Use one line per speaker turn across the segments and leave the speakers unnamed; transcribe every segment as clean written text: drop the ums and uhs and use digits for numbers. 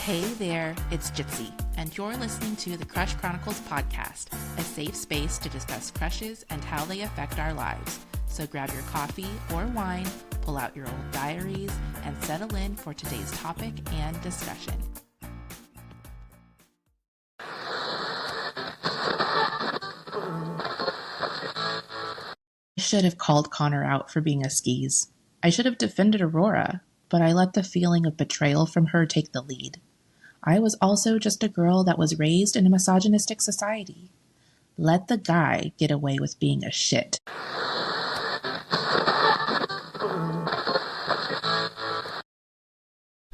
Hey there, it's Jitsie, and you're listening to the Crush Chronicles podcast, a safe space to discuss crushes and how they affect our lives. So grab your coffee or wine, pull out your old diaries, and settle in for today's topic and discussion. I should have called Connor out for being a skis. I should have defended Aurora, but I let the feeling of betrayal from her take the lead. I was also just a girl that was raised in a misogynistic society. Let the guy get away with being a shit.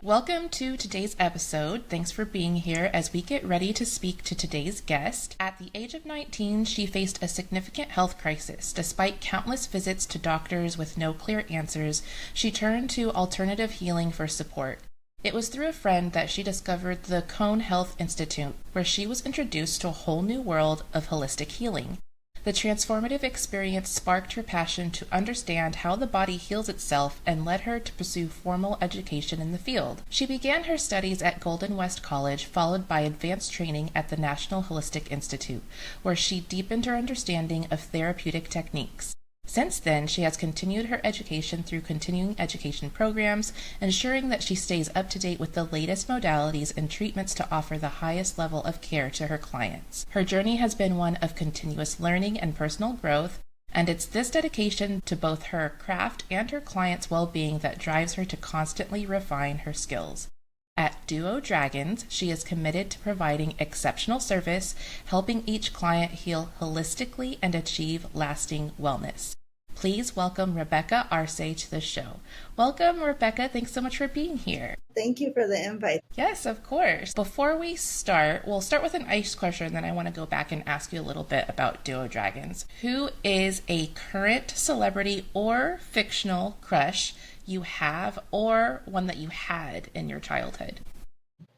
Welcome to today's episode. Thanks for being here as we get ready to speak to today's guest. At the age of 19, she faced a significant health crisis. Despite countless visits to doctors with no clear answers, she turned to alternative healing for support. It was through a friend that she discovered the Cone Health Institute, where she was introduced to a whole new world of holistic healing. The transformative experience sparked her passion to understand how the body heals itself and led her to pursue formal education in the field. She began her studies at Golden West College, followed by advanced training at the National Holistic Institute, where she deepened her understanding of therapeutic techniques. Since then, she has continued her education through continuing education programs, ensuring that she stays up to date with the latest modalities and treatments to offer the highest level of care to her clients. Her journey has been one of continuous learning and personal growth, and it's this dedication to both her craft and her clients' well-being that drives her to constantly refine her skills. At Duo Dragons, she is committed to providing exceptional service, helping each client heal holistically and achieve lasting wellness. Please welcome Rebecca Arce to the show. Welcome, Rebecca. Thanks so much for being here.
Thank you for the invite.
Yes, of course. Before we start, we'll start with an ice question, and then I want to go back and ask you a little bit about Duo Dragons. Who is a current celebrity or fictional crush you have, or one that you had in your childhood?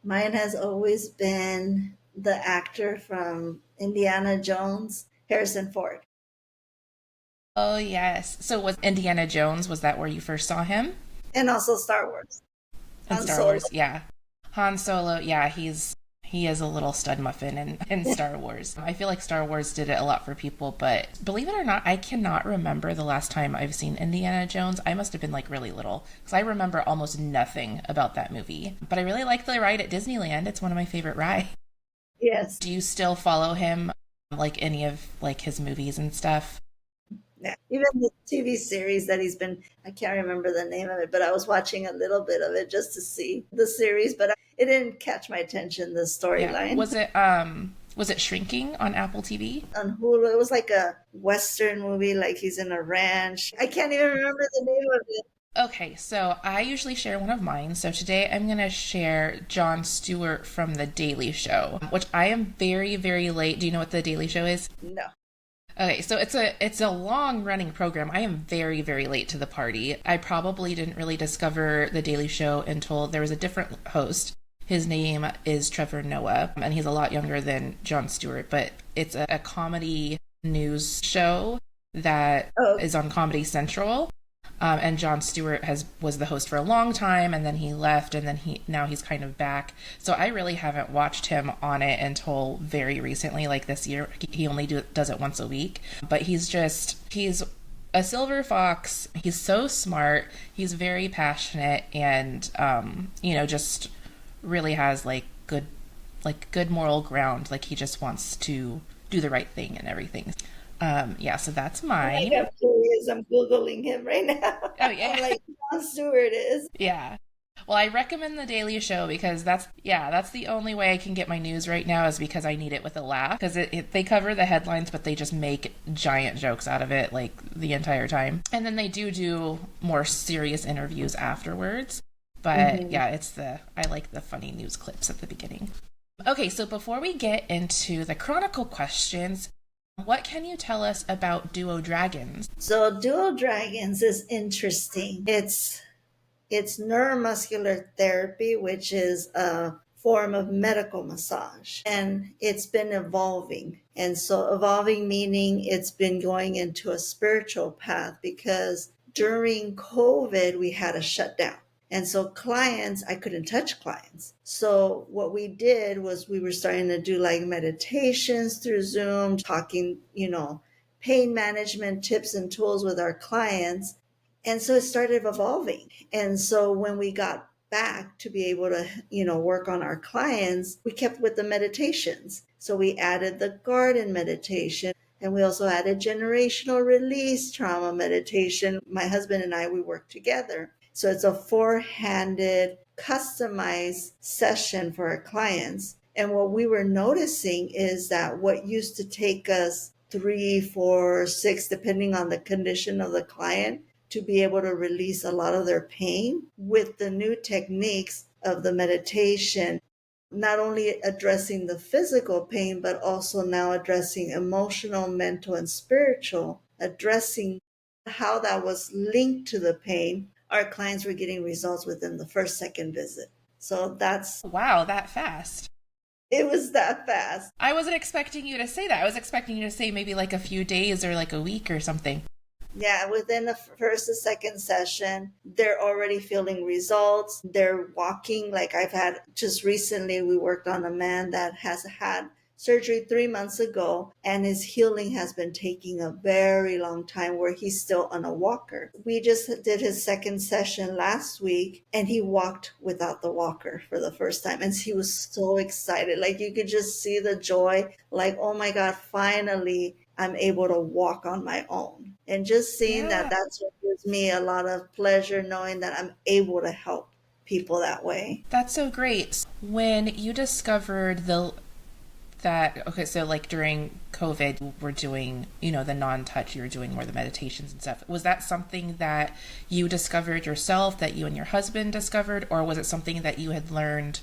Mine has always been the actor from Indiana Jones, Harrison Ford.
Oh, yes. So was Indiana Jones, was that where you first saw him?
And also Star Wars.
And Star Wars, yeah. Han Solo, yeah, he is a little stud muffin in Star Wars. I feel like Star Wars did it a lot for people, but believe it or not, I cannot remember the last time I've seen Indiana Jones. I must have been like really little, because I remember almost nothing about that movie. But I really like the ride at Disneyland. It's one of my favorite rides.
Yes.
Do you still follow him, like any of like his movies and stuff?
Yeah. Even the TV series that he's been, I can't remember the name of it, but I was watching a little bit of it just to see the series, but it didn't catch my attention, the storyline.
Yeah. Was it Shrinking on Apple TV?
On Hulu, it was like a Western movie, like he's in a ranch. I can't even remember the name of it.
Okay, so I usually share one of mine. So today I'm going to share Jon Stewart from The Daily Show, which I am very, very late. Do you know what The Daily Show is?
No.
Okay, so it's a long-running program. I am very, very late to the party. I probably didn't really discover The Daily Show until there was a different host. His name is Trevor Noah, and he's a lot younger than Jon Stewart, but it's a comedy news show that is on Comedy Central. And Jon Stewart was the host for a long time, and then he left, and then now he's kind of back. So I really haven't watched him on it until very recently, like this year. He only does it once a week, but he's a silver fox. He's so smart. He's very passionate, and just really has good moral ground. Like he just wants to do the right thing and everything. So that's mine.
I'm curious. I'm Googling him right now.
Oh, yeah.
I'm like, Jon Stewart is.
Yeah. Well, I recommend The Daily Show because that's the only way I can get my news right now is because I need it with a laugh. Because they cover the headlines, but they just make giant jokes out of it like the entire time. And then they do more serious interviews afterwards. But I like the funny news clips at the beginning. Okay, so before we get into the chronicle questions, what can you tell us about Duo Dragons?
So Duo Dragons is interesting. It's neuromuscular therapy, which is a form of medical massage. And it's been evolving. And so evolving meaning it's been going into a spiritual path because during COVID, we had a shutdown. And so clients, I couldn't touch clients. So what we did was we were starting to do like meditations through Zoom, talking, pain management tips and tools with our clients. And so it started evolving. And so when we got back to be able to, work on our clients, we kept with the meditations. So we added the garden meditation, and we also added generational release trauma meditation. My husband and I, we work together. So it's a four-handed, customized session for our clients. And what we were noticing is that what used to take us 3, 4, 6, depending on the condition of the client, to be able to release a lot of their pain with the new techniques of the meditation, not only addressing the physical pain, but also now addressing emotional, mental, and spiritual, addressing how that was linked to the pain. Our clients were getting results within the first, second visit. So
Wow, that fast.
It was that fast.
I wasn't expecting you to say that. I was expecting you to say maybe like a few days or like a week or something.
Yeah, within the first or second session, they're already feeling results. They're walking. Like I've had just recently, we worked on a man that has had surgery 3 months ago, and his healing has been taking a very long time where he's still on a walker. We just did his second session last week, and he walked without the walker for the first time. And he was so excited. Like you could just see the joy, like, oh my God, finally I'm able to walk on my own. And just seeing that,
Yeah.
that's what gives me a lot of pleasure, knowing that I'm able to help people that way.
That's so great. When you discovered okay, so like during COVID, we're doing, the non-touch, you're doing more the meditations and stuff. Was that something that you discovered yourself, that you and your husband discovered, or was it something that you had learned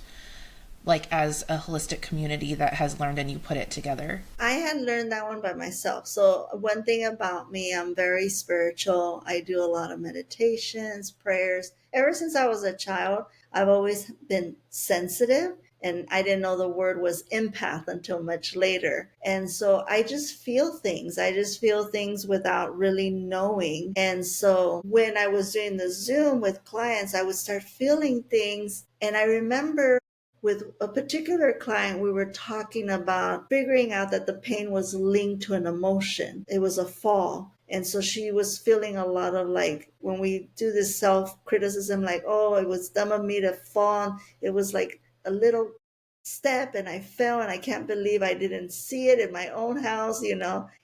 like as a holistic community that has learned and you put it together?
I had learned that one by myself. So, one thing about me, I'm very spiritual. I do a lot of meditations, prayers. Ever since I was a child, I've always been sensitive. And I didn't know the word was empath until much later. And so I just feel things. I just feel things without really knowing. And so when I was doing the Zoom with clients, I would start feeling things. And I remember with a particular client, we were talking about figuring out that the pain was linked to an emotion. It was a fall. And so she was feeling a lot of like, when we do this self criticism, like, oh, it was dumb of me to fall. It was like a little step and I fell and I can't believe I didn't see it in my own house.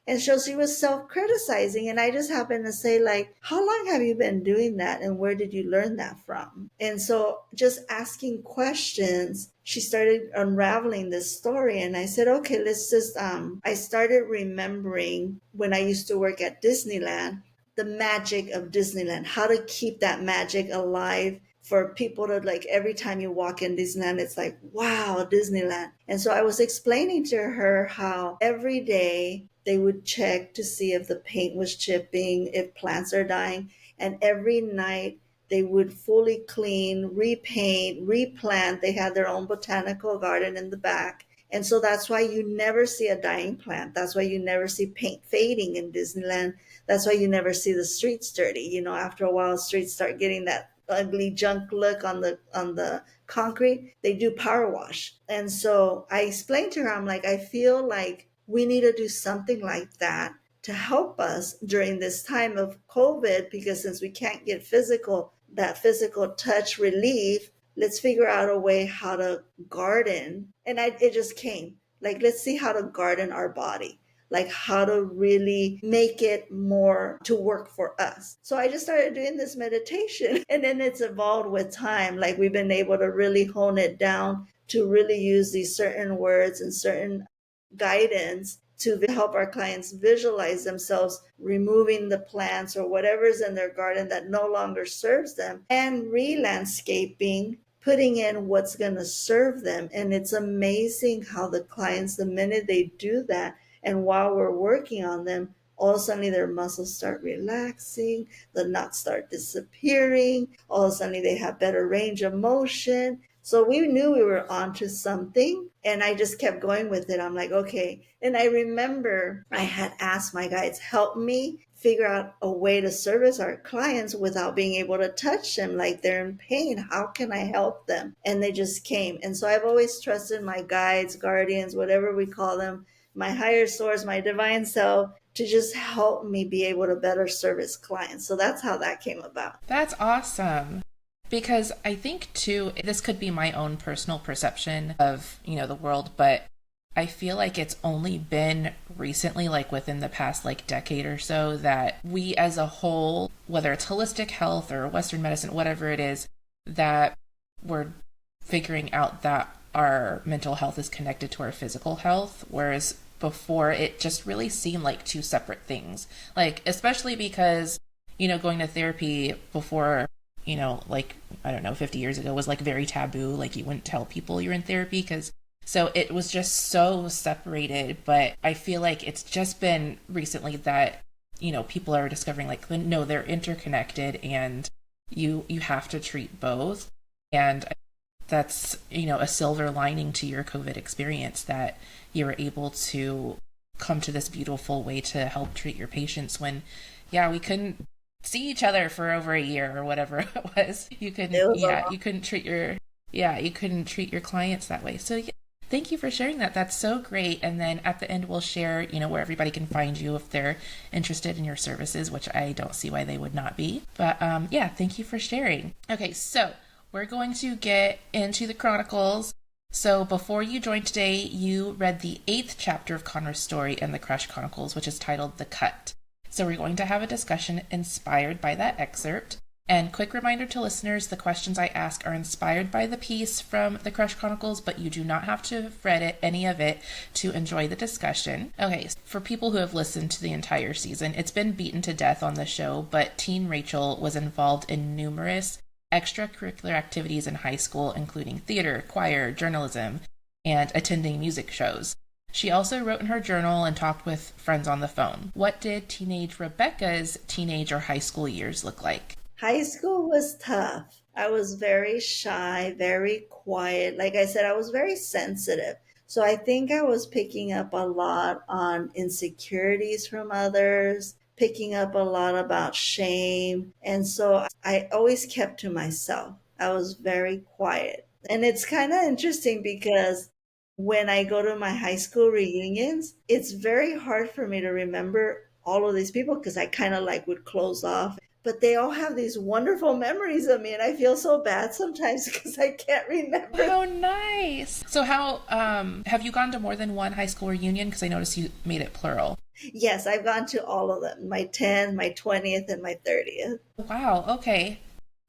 And so she was self-criticizing, and I just happened to say, like, how long have you been doing that and where did you learn that from? And so just asking questions, she started unraveling this story, and I said, okay, let's just I started remembering when I used to work at Disneyland, the magic of Disneyland, how to keep that magic alive for people to, like, every time you walk in Disneyland, it's like, wow, Disneyland. And so I was explaining to her how every day they would check to see if the paint was chipping, if plants are dying. And every night they would fully clean, repaint, replant. They had their own botanical garden in the back. And so that's why you never see a dying plant. That's why you never see paint fading in Disneyland. That's why you never see the streets dirty. After a while, streets start getting that ugly junk look on the concrete. They do power wash. And so I explained to her, I'm like, I feel like we need to do something like that to help us during this time of COVID, because since we can't get that physical touch relief, let's figure out a way how to garden. And it just came like, let's see how to garden our body, like how to really make it more to work for us. So I just started doing this meditation, and then it's evolved with time. Like we've been able to really hone it down to really use these certain words and certain guidance to help our clients visualize themselves removing the plants or whatever's in their garden that no longer serves them, and re-landscaping, putting in what's going to serve them. And it's amazing how the clients, the minute they do that, and while we're working on them, all of a sudden their muscles start relaxing, the knots start disappearing, all of a sudden they have better range of motion. So we knew we were onto something, and I just kept going with it. I'm like, okay. And I remember I had asked my guides, help me figure out a way to service our clients without being able to touch them, like they're in pain. How can I help them? And they just came. And so I've always trusted my guides, guardians, whatever we call them, my higher source, my divine self, to just help me be able to better service clients. So that's how that came about.
That's awesome. Because I think too, this could be my own personal perception of, the world, but I feel like it's only been recently, like within the past like decade or so, that we as a whole, whether it's holistic health or Western medicine, whatever it is, that we're figuring out that our mental health is connected to our physical health, whereas before it just really seemed like two separate things. Like, especially because, going to therapy before, like, I don't know, 50 years ago was like very taboo. Like, you wouldn't tell people you're in therapy so it was just so separated. But I feel like it's just been recently that, people are discovering like, no, they're interconnected and you have to treat both. And that's, a silver lining to your COVID experience, that you were able to come to this beautiful way to help treat your patients when, we couldn't see each other for over a year or whatever it was. You couldn't treat your clients that way. So thank you for sharing that. That's so great. And then at the end, we'll share, where everybody can find you if they're interested in your services, which I don't see why they would not be. But thank you for sharing. Okay, so we're going to get into the Chronicles. So before you joined today, you read the 8th chapter of Connor's story in the Crush Chronicles, which is titled The Cut. So we're going to have a discussion inspired by that excerpt. And quick reminder to listeners, the questions I ask are inspired by the piece from the Crush Chronicles, but you do not have to have read any of it to enjoy the discussion. Okay, for people who have listened to the entire season, it's been beaten to death on the show, but teen Rachel was involved in numerous extracurricular activities in high school, including theater, choir, journalism, and attending music shows. She also wrote in her journal and talked with friends on the phone. What did teenage Rebecca's teenage or high school years look like?
High school was tough. I was very shy, very quiet. Like I said, I was very sensitive. So I think I was picking up a lot on insecurities from others, picking up a lot about shame. And so I always kept to myself. I was very quiet. And it's kind of interesting because when I go to my high school reunions, it's very hard for me to remember all of these people because I kind of like would close off. But they all have these wonderful memories of me, and I feel so bad sometimes because I can't remember.
Oh, nice. So how have you gone to more than one high school reunion? Because I noticed you made it plural.
Yes, I've gone to all of them, my 10th, my 20th, and my 30th.
Wow, okay.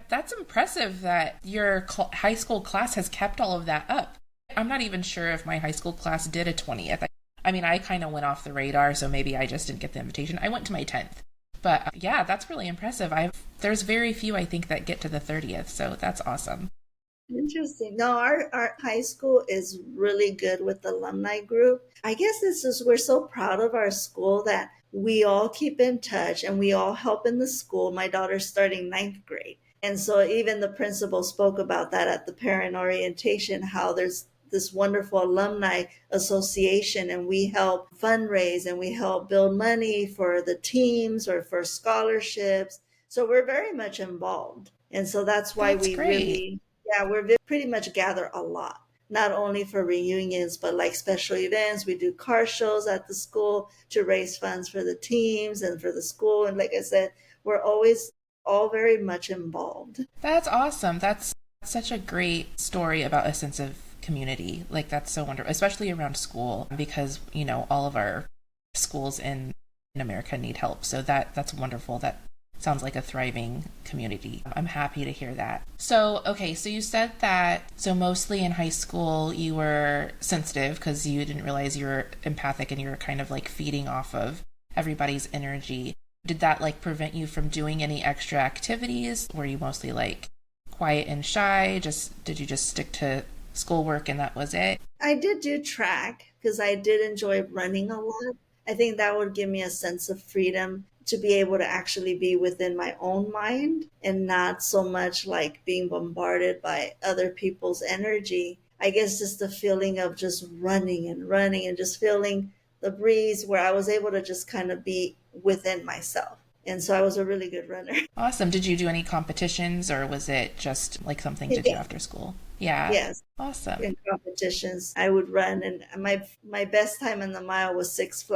That's impressive that your high school class has kept all of that up. I'm not even sure if my high school class did a 20th. I mean, I kind of went off the radar, so maybe I just didn't get the invitation. I went to my 10th. But that's really impressive. There's very few, I think, that get to the 30th, so that's awesome.
Interesting. No, our high school is really good with the alumni group. I guess this is, we're so proud of our school that we all keep in touch and we all help in the school. My daughter's starting 9th grade. And so even the principal spoke about that at the parent orientation, how there's this wonderful alumni association and we help fundraise and we help build money for the teams or for scholarships. So we're very much involved. And so that's why we really, we're pretty much gather a lot, not only for reunions, but like special events. We do car shows at the school to raise funds for the teams and for the school. And like I said, we're always all very much involved.
That's awesome. That's such a great story about a sense of community. Like, that's so wonderful, especially around school, because all of our schools in America need help. So that's wonderful. That sounds like a thriving community. I'm happy to hear that. So you said that mostly in high school you were sensitive because you didn't realize you were empathic and you were kind of like feeding off of everybody's energy. Did that like prevent you from doing any extra activities? Were you mostly like quiet and shy? Did you just stick to schoolwork and that was it?
I did do track because I did enjoy running a lot. I think that would give me a sense of freedom to be able to actually be within my own mind and not so much like being bombarded by other people's energy. I guess just the feeling of just running and just feeling the breeze where I was able to just kind of be within myself. And so I was a really good runner.
Awesome. Did you do any competitions or was it just like something to do
Yeah.
after school? Yeah.
Yes.
Awesome.
In competitions, I would run, and my best time in the mile was 6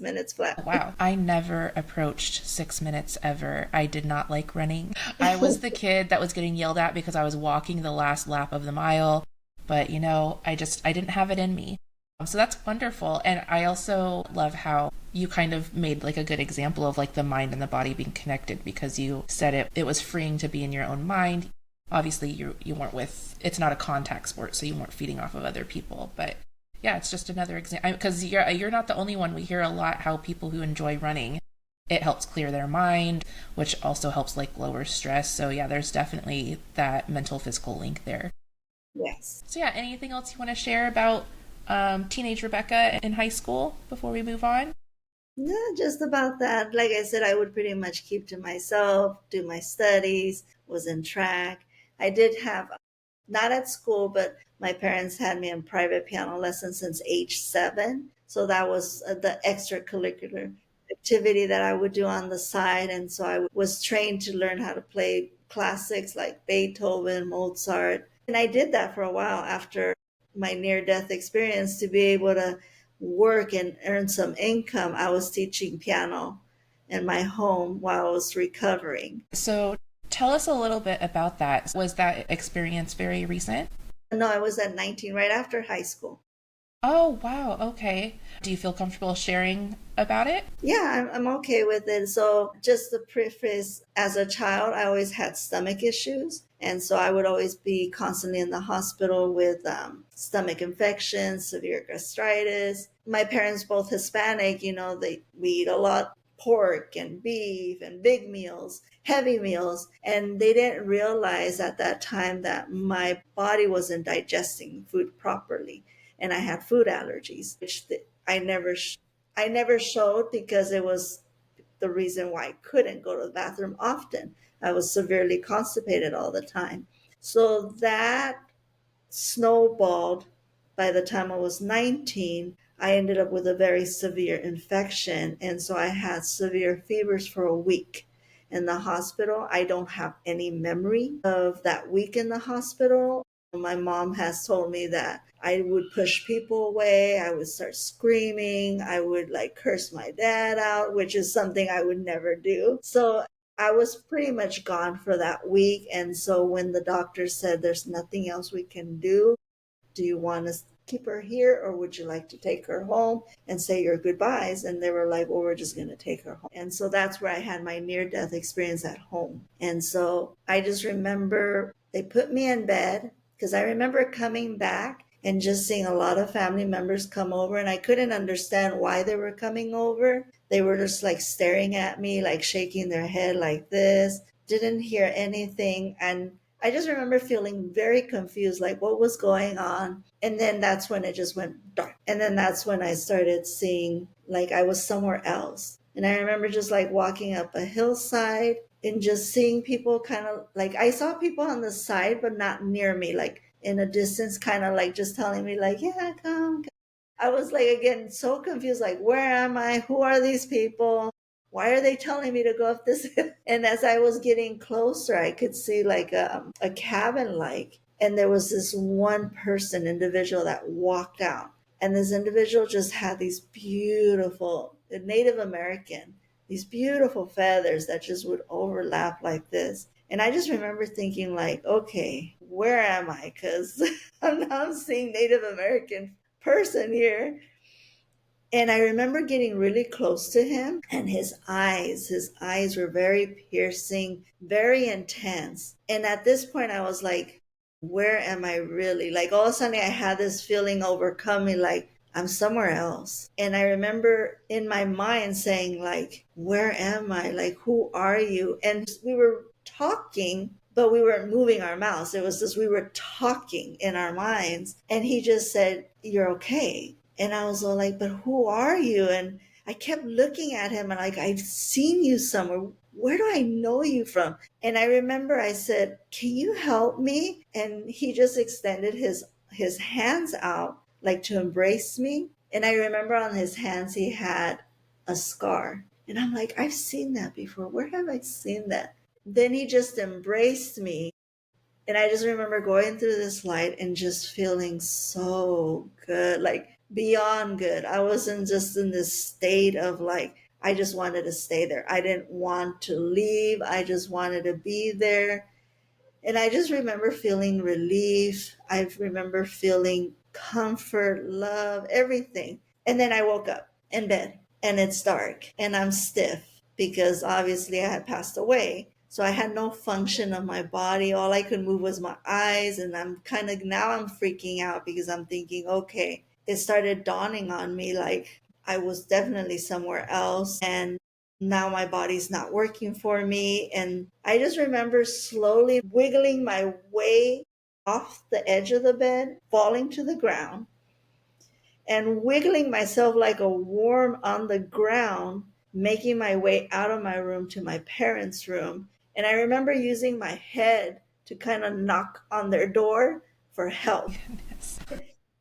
minutes flat.
Wow. I never approached 6 minutes ever. I did not like running. I was the kid that was getting yelled at because I was walking the last lap of the mile. But, I didn't have it in me. So that's wonderful. And I also love how you kind of made like a good example of like the mind and the body being connected because you said it was freeing to be in your own mind. Obviously you weren't it's not a contact sport, so you weren't feeding off of other people. But yeah, it's just another example because you're not the only one. We hear a lot how people who enjoy running, it helps clear their mind, which also helps like lower stress. So yeah, there's definitely that mental physical link there.
Yes.
So yeah, anything else you want to share about teenage Rebecca in high school before we move on?
No, just about that. Like I said, I would pretty much keep to myself, do my studies, was in track. I did have, not at school, but my parents had me in private piano lessons since age 7. So that was the extracurricular activity that I would do on the side. And so I was trained to learn how to play classics like Beethoven, Mozart. And I did that for a while after my near death experience to be able to work and earn some income. I was teaching piano in my home while I was recovering.
So tell us a little bit about that. Was that experience very recent?
No, I was at 19, right after high school.
Oh, wow. Okay. Do you feel comfortable sharing about it?
Yeah, I'm okay with it. So, just the preface, as a child, I always had stomach issues. And so I would always be constantly in the hospital with stomach infections, severe gastritis. My parents, both Hispanic, we eat a lot pork and beef and big meals, heavy meals. And they didn't realize at that time that my body wasn't digesting food properly. And I had food allergies, which I never showed because it was the reason why I couldn't go to the bathroom often. I was severely constipated all the time. So that snowballed. By the time I was 19, I ended up with a very severe infection. And so I had severe fevers for a week in the hospital. I don't have any memory of that week in the hospital. My mom has told me that I would push people away. I would start screaming. I would like curse my dad out, which is something I would never do. So I was pretty much gone for that week. And so when the doctor said there's nothing else we can do you want to keep her here or would you like to take her home and say your goodbyes? And they were like, well, we're just going to take her home. And so that's where I had my near death experience at home. And so I just remember they put me in bed because I remember coming back and just seeing a lot of family members come over, and I couldn't understand why they were coming over. They were just like staring at me, like shaking their head like this, didn't hear anything. And I just remember feeling very confused, like what was going on. And then that's when it just went dark. And then that's when I started seeing like I was somewhere else. And I remember just like walking up a hillside and just seeing people kind of like, I saw people on the side, but not near me, like in a distance, kind of like just telling me, like, yeah, come. I was like, again, so confused, like, where am I? Who are these people? Why are they telling me to go up this hill? And as I was getting closer, I could see like a cabin, like, and there was this one person, individual that walked out. And this individual just had these beautiful, Native American, these beautiful feathers that just would overlap like this. And I just remember thinking, like, okay, where am I? Because I'm seeing Native American person here. And I remember getting really close to him, and his eyes were very piercing, very intense. And at this point, I was like, where am I really? Like, all of a sudden, I had this feeling overcome me, like, I'm somewhere else. And I remember in my mind saying, like, where am I? Like, who are you? And we were talking, but we weren't moving our mouths. It was just we were talking in our minds. And he just said, you're okay. And I was all like, but who are you? And I kept looking at him and like, I've seen you somewhere. Where do I know you from? And I remember I said, can you help me? And he just extended his hands out like to embrace me. And I remember on his hands he had a scar. And I'm like, I've seen that before. Where have I seen that? Then he just embraced me. And I just remember going through this light and just feeling so good, like beyond good. I wasn't just in this state of like, I just wanted to stay there. I didn't want to leave. I just wanted to be there. And I just remember feeling relief. I remember feeling comfort, love, everything. And then I woke up in bed and it's dark and I'm stiff because obviously I had passed away. So I had no function of my body. All I could move was my eyes. And I'm kind of now I'm freaking out because I'm thinking, okay, it started dawning on me like I was definitely somewhere else. And now my body's not working for me. And I just remember slowly wiggling my way off the edge of the bed, falling to the ground, and wiggling myself like a worm on the ground, making my way out of my room to my parents' room. And I remember using my head to kind of knock on their door for help.
Goodness.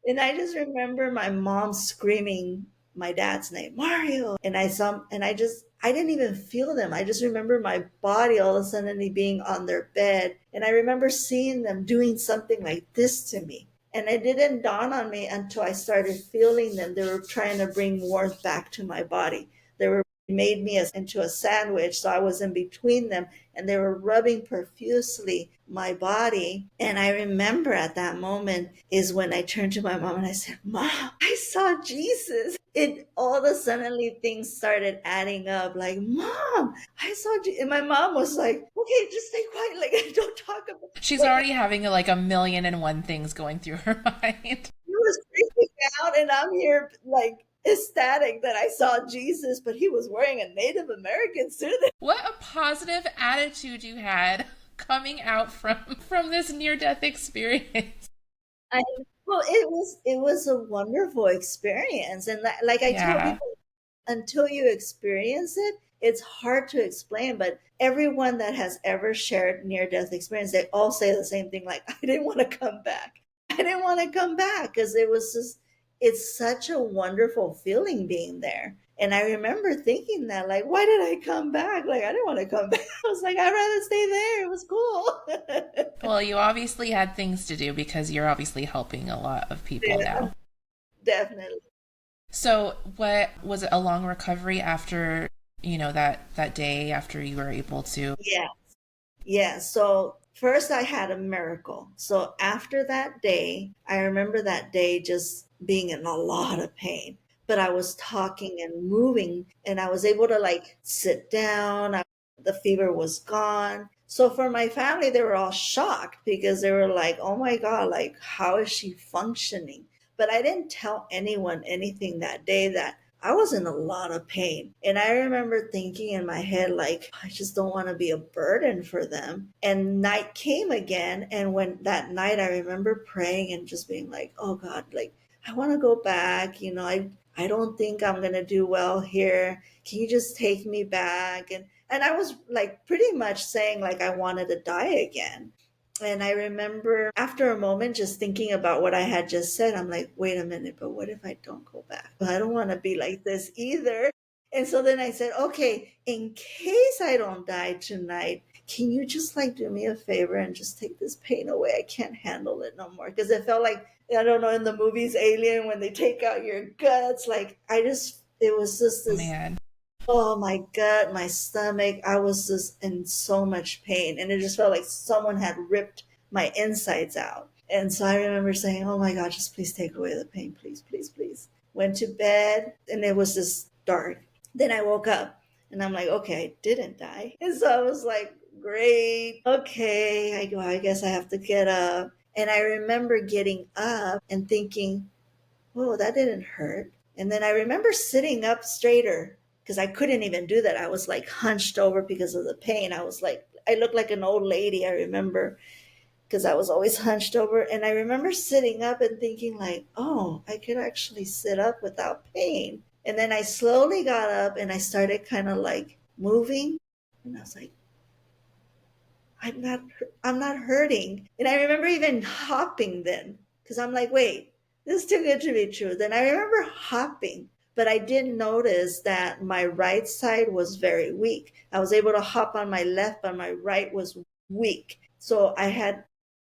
And I just remember my mom screaming my dad's name, Mario. And I didn't even feel them. I just remember my body all of a sudden being on their bed. And I remember seeing them doing something like this to me. And it didn't dawn on me until I started feeling them. They were trying to bring warmth back to my body. They were made me into a sandwich. So I was in between them and they were rubbing profusely my body. And I remember at that moment is when I turned to my mom and I said, Mom, I saw Jesus. It all of a suddenly things started adding up like, Mom, I saw Jesus. And my mom was like, okay, just stay quiet. Like, don't talk about it.
She's
Like,
already having like a million and one things going through her mind.
he was freaking out and I'm here like ecstatic that I saw Jesus, but he was wearing a Native American suit.
What a positive attitude you had coming out from this near death experience.
I well, it was a wonderful experience, and like I told
Yeah.
people, until you experience it, it's hard to explain. But everyone that has ever shared near death experience, they all say the same thing. Like, I didn't want to come back. I didn't want to come back because it was just it's such a wonderful feeling being there. And I remember thinking that, like, why did I come back? Like, I didn't want to come back. I was like, I'd rather stay there. It was cool.
Well, you obviously had things to do because you're obviously helping a lot of people
Yeah,
now.
definitely.
So, what was it a long recovery after, that day after you were able to?
Yeah. Yeah, so first I had a miracle. So after that day, I remember that day just being in a lot of pain, but I was talking and moving and I was able to like sit down. The fever was gone. So for my family, they were all shocked because they were like, oh my God, like, how is she functioning? But I didn't tell anyone anything that day that I was in a lot of pain. And I remember thinking in my head, like, I just don't want to be a burden for them. And night came again. And when that night, I remember praying and just being like, oh God, like, I want to go back. I don't think I'm going to do well here. Can you just take me back? And I was like pretty much saying like I wanted to die again. And I remember after a moment just thinking about what I had just said, I'm like, wait a minute, but what if I don't go back? I don't want to be like this either. And so then I said, okay, in case I don't die tonight, can you just like do me a favor and just take this pain away? I can't handle it no more. Because it felt like, I don't know, in the movies Alien, when they take out your guts, like it was just this,
Man.
oh, my gut, my stomach. I was just in so much pain. And it just felt like someone had ripped my insides out. And so I remember saying, oh my God, just please take away the pain. Please, please, please. Went to bed and it was just dark. Then I woke up and I'm like, okay, I didn't die. And so I was like, great. Okay. I go, I guess I have to get up. And I remember getting up and thinking, whoa, that didn't hurt. And then I remember sitting up straighter because I couldn't even do that. I was like hunched over because of the pain. I was like, I looked like an old lady, I remember, because I was always hunched over. And I remember sitting up and thinking, like, oh, I could actually sit up without pain. And then I slowly got up and I started kind of like moving. And I was like, I'm not, I'm not hurting. And I remember even hopping then because I'm like, wait, this is too good to be true. Then I remember hopping But I did notice that my right side was very weak. I was able to hop on my left, but my right was weak. So I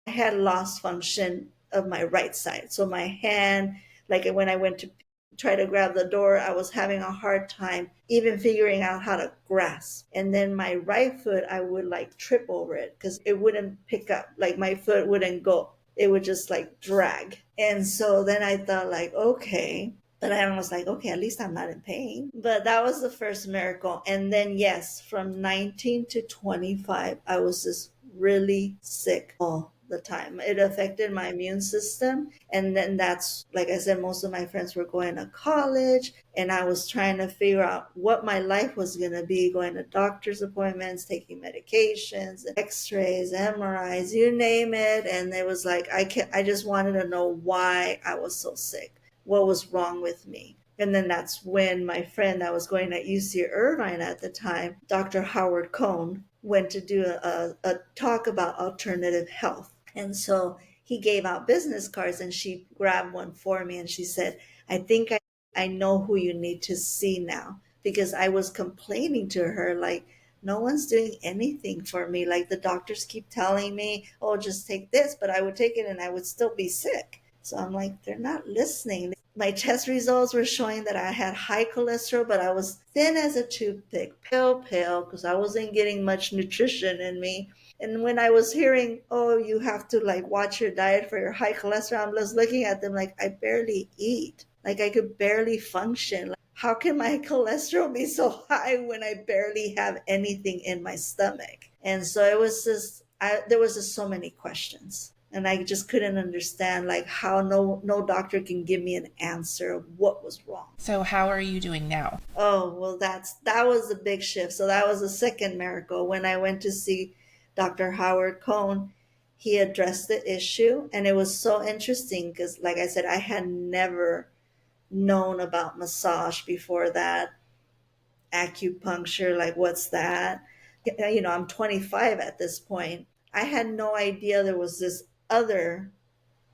had lost function of my right side. So my hand, like when I went to try to grab the door, I was having a hard time even figuring out how to grasp. And then my right foot, I would like trip over it because it wouldn't pick up. Like my foot wouldn't go. It would just like drag. And so then I thought like, okay. But I was like, okay, at least I'm not in pain. But that was the first miracle. And then yes, from 19 to 25, I was just really sick all the time. It affected my immune system. And then that's, like I said, most of my friends were going to college, and I was trying to figure out what my life was going to be, going to doctor's appointments, taking medications, x-rays, MRIs, you name it. And it was like, I just wanted to know why I was so sick. What was wrong with me? And then that's when my friend that was going at UC Irvine at the time, Dr. Howard Cohn, went to do a talk about alternative health. And so he gave out business cards, and she grabbed one for me and she said, I think I know who you need to see now. Because I was complaining to her, like, no one's doing anything for me. Like the doctors keep telling me, oh, just take this, but I would take it and I would still be sick. So I'm like, they're not listening. My test results were showing that I had high cholesterol, but I was thin as a toothpick, pale, because I wasn't getting much nutrition in me. And when I was hearing, oh, you have to like watch your diet for your high cholesterol, I'm just looking at them like, I barely eat. Like I could barely function. Like, how can my cholesterol be so high when I barely have anything in my stomach? And so it was just, there was just so many questions. And I just couldn't understand like how no doctor can give me an answer of what was wrong.
So how are you doing now?
Oh, well, that was the big shift. So that was the second miracle. When I went to see Dr. Howard Cohn, he addressed the issue. And it was so interesting because, like I said, I had never known about massage before that. Acupuncture, like what's that? You know, I'm 25 at this point. I had no idea there was this other,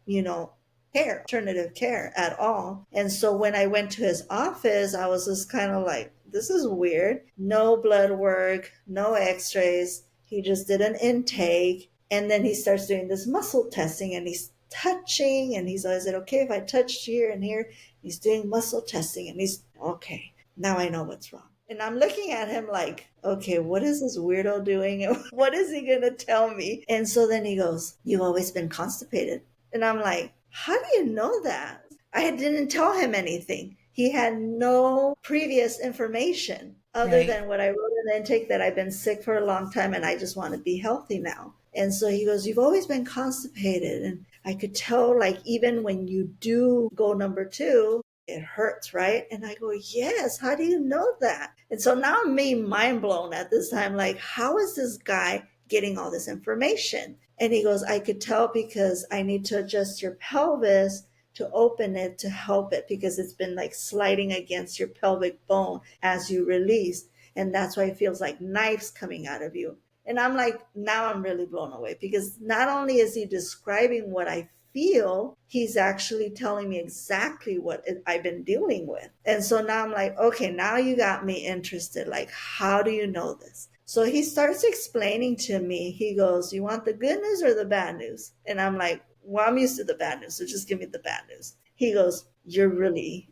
you know, care, alternative care at all. And so when I went to his office, I was just kind of like, this is weird. No blood work, no x-rays. He just did an intake. And then he starts doing this muscle testing, and he's touching, and he's always said, okay, if I touched here and here, he's doing muscle testing, and he's okay. Now I know what's wrong. And I'm looking at him like, okay, what is this weirdo doing? And what is he going to tell me? And so then he goes, you've always been constipated. And I'm like, how do you know that? I didn't tell him anything. He had no previous information other than what I wrote in the intake, that I've been sick for a long time and I just want to be healthy now. And so he goes, you've always been constipated. And I could tell, like, even when you do go number 2, it hurts, right? And I go, yes, how do you know that? And so now I'm being mind blown at this time. Like, how is this guy getting all this information? And he goes, I could tell because I need to adjust your pelvis to open it to help it, because it's been like sliding against your pelvic bone as you release. And that's why it feels like knives coming out of you. And I'm like, now I'm really blown away, because not only is he describing what I feel, he's actually telling me exactly what I've been dealing with. And so now I'm like, okay, now you got me interested. Like, how do you know this? So he starts explaining to me. He goes, you want the good news or the bad news? And I'm like, well, I'm used to the bad news, so just give me the bad news. He goes, you're really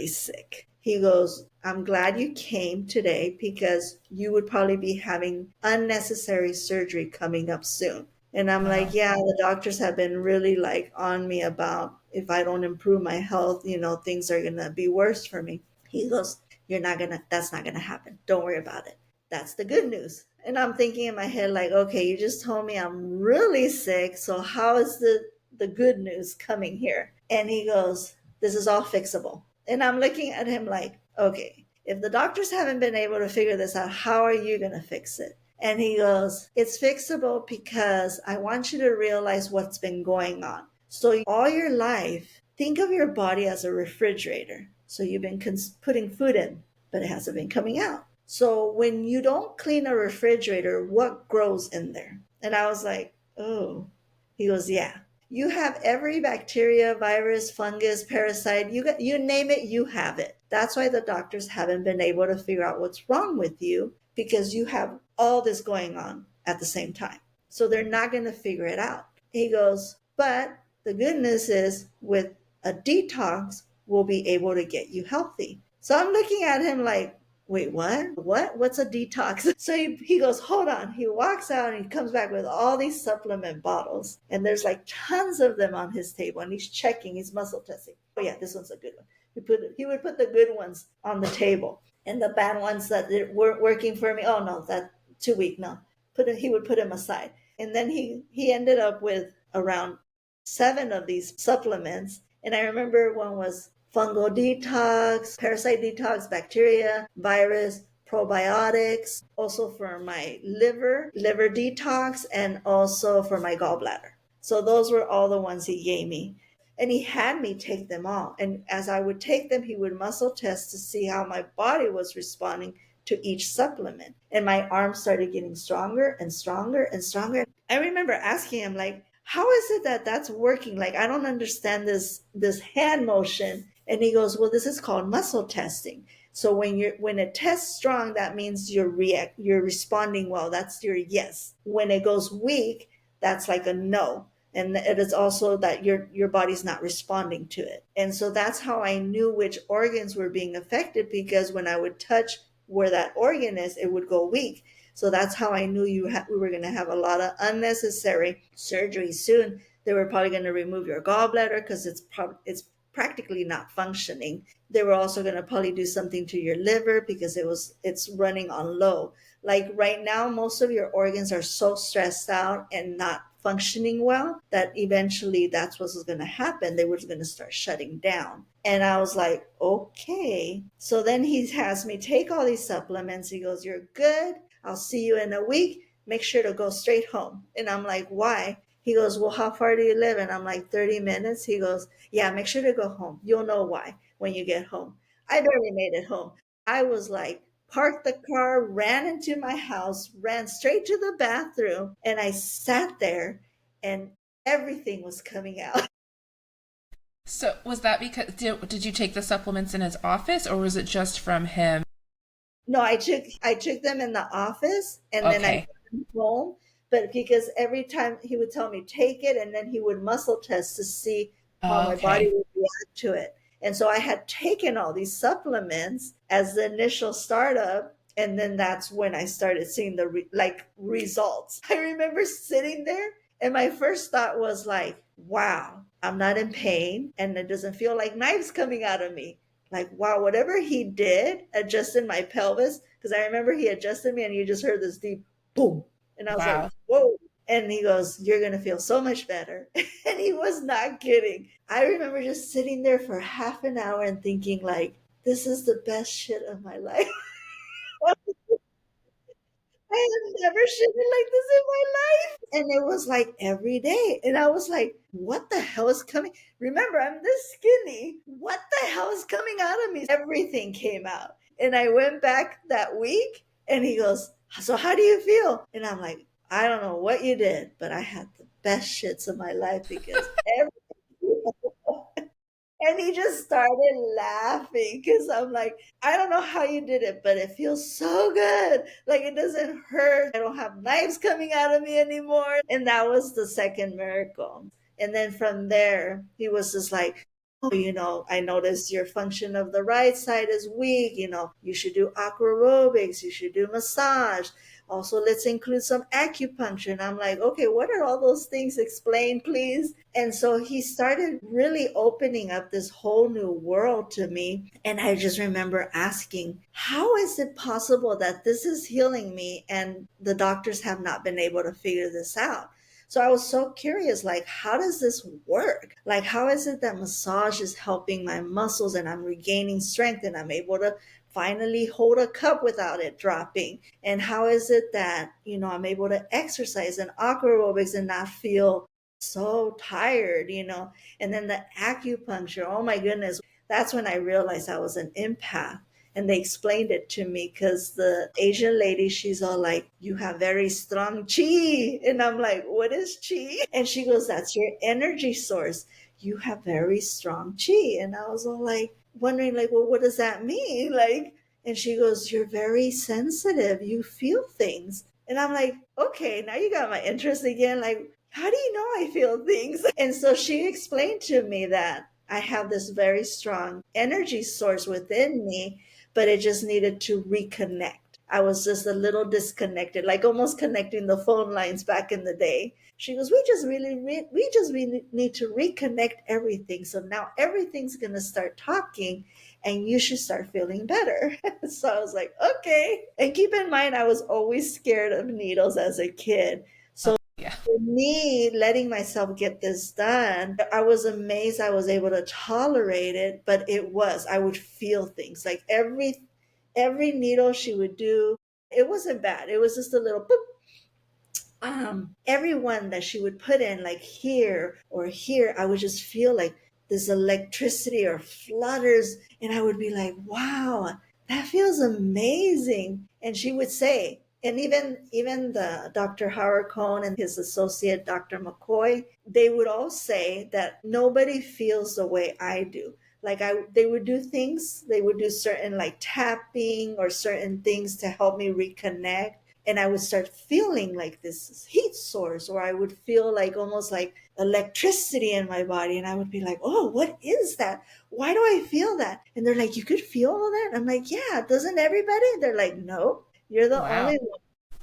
sick. He goes, I'm glad you came today because you would probably be having unnecessary surgery coming up soon. And I'm like, yeah, the doctors have been really like on me about if I don't improve my health, you know, things are going to be worse for me. He goes, that's not going to happen. Don't worry about it. That's the good news. And I'm thinking in my head, like, okay, you just told me I'm really sick. So how is the good news coming here? And he goes, this is all fixable. And I'm looking at him like, okay, if the doctors haven't been able to figure this out, how are you going to fix it? And he goes, it's fixable because I want you to realize what's been going on. So all your life, think of your body as a refrigerator. So you've been putting food in, but it hasn't been coming out. So when you don't clean a refrigerator, what grows in there? And I was like, oh. He goes, yeah. You have every bacteria, virus, fungus, parasite, you name it, you have it. That's why the doctors haven't been able to figure out what's wrong with you, because you have all this going on at the same time. So they're not going to figure it out. He goes, but the good news is with a detox, we'll be able to get you healthy. So I'm looking at him like, wait, what? What's a detox? So he goes, hold on. He walks out and he comes back with all these supplement bottles. And there's like tons of them on his table. And he's checking, he's muscle testing. Oh, yeah, this one's a good one. He would put the good ones on the table. And the bad ones that weren't working for me, oh, no, that too weak. No. He would put them aside. And then he ended up with around 7 of these supplements. And I remember one was fungal detox, parasite detox, bacteria, virus, probiotics, also for my liver detox, and also for my gallbladder. So those were all the ones he gave me. And he had me take them all. And as I would take them, he would muscle test to see how my body was responding to each supplement. And my arms started getting stronger and stronger and stronger. I remember asking him, like, how is it that that's working? Like, I don't understand this hand motion. And he goes, well, this is called muscle testing. So when it tests strong, that means you're responding well. That's your yes. When it goes weak, that's like a no. And it is also that your body's not responding to it. And so that's how I knew which organs were being affected, because when I would touch where that organ is, it would go weak. So that's how I knew we were going to have a lot of unnecessary surgery soon. They were probably going to remove your gallbladder because it's practically not functioning. They were also going to probably do something to your liver because it's running on low. Like right now, most of your organs are so stressed out and not functioning well that eventually that's what's going to happen. They were going to start shutting down. And I was like, okay. So then he has me take all these supplements. He goes, you're good. I'll see you in a week. Make sure to go straight home. And I'm like, why? He goes, well, how far do you live? And I'm like, 30 minutes. He goes, yeah, make sure to go home. You'll know why when you get home. I barely made it home. I was like, parked the car, ran into my house, ran straight to the bathroom, and I sat there and everything was coming out.
So was that because did you take the supplements in his office, or was it just from him?
No, I took them in the office, and then I took them home. But because every time he would tell me take it, and then he would muscle test to see how my body would react to it. And so I had taken all these supplements as the initial startup. And then that's when I started seeing the results. I remember sitting there and my first thought was like, wow, I'm not in pain and it doesn't feel like knives coming out of me. Like, wow, whatever he did adjusted my pelvis. Because I remember he adjusted me and you just heard this deep boom. And I was like, whoa. And he goes, you're going to feel so much better. And he was not kidding. I remember just sitting there for half an hour and thinking like, this is the best shit of my life. I have never shitted like this in my life. And it was like every day. And I was like, what the hell is coming? Remember, I'm this skinny. What the hell is coming out of me? Everything came out. And I went back that week and he goes, so how do you feel? And I'm like, I don't know what you did, but I had the best shits of my life because everything. And he just started laughing because I'm like, I don't know how you did it, but it feels so good. Like it doesn't hurt. I don't have knives coming out of me anymore. And that was the second miracle. And then from there, he was just like, oh, I noticed your function of the right side is weak. You should do aquarobics. You should do massage. Also, let's include some acupuncture. And I'm like, okay, what are all those things? Explain, please. And so he started really opening up this whole new world to me. And I just remember asking, how is it possible that this is healing me and the doctors have not been able to figure this out? So I was so curious, like, how does this work? Like, how is it that massage is helping my muscles and I'm regaining strength and I'm able to finally hold a cup without it dropping? And how is it that, I'm able to exercise and aquarobics and not feel so tired, And then the acupuncture, oh my goodness, that's when I realized I was an empath. And they explained it to me because the Asian lady, she's all like, you have very strong chi. And I'm like, what is chi? And she goes, that's your energy source. You have very strong chi. And I was all like, wondering like, well, what does that mean? Like, and she goes, you're very sensitive. You feel things. And I'm like, okay, now you got my interest again. Like, how do you know I feel things? And so she explained to me that I have this very strong energy source within me, but it just needed to reconnect. I was just a little disconnected, like almost connecting the phone lines back in the day. She goes, we just really need to reconnect everything. So now everything's going to start talking and you should start feeling better. So I was like, okay. And keep in mind, I was always scared of needles as a kid. So
Yeah.
for me, letting myself get this done, I was amazed I was able to tolerate it, but I would feel things like every needle she would do, it wasn't bad. It was just a little boop. Everyone that she would put in, like here or here, I would just feel like this electricity or flutters, and I would be like, wow, that feels amazing. And she would say, and even the Dr. Howard Cohn and his associate Dr. McCoy, they would all say that nobody feels the way I do. Like they would do things, they would do certain like tapping or certain things to help me reconnect, and I would start feeling like this heat source, or I would feel like almost like electricity in my body. And I would be like, oh, what is that? Why do I feel that? And they're like, you could feel all that? I'm like, yeah, doesn't everybody? They're like, no, you're the
Wow.
only one.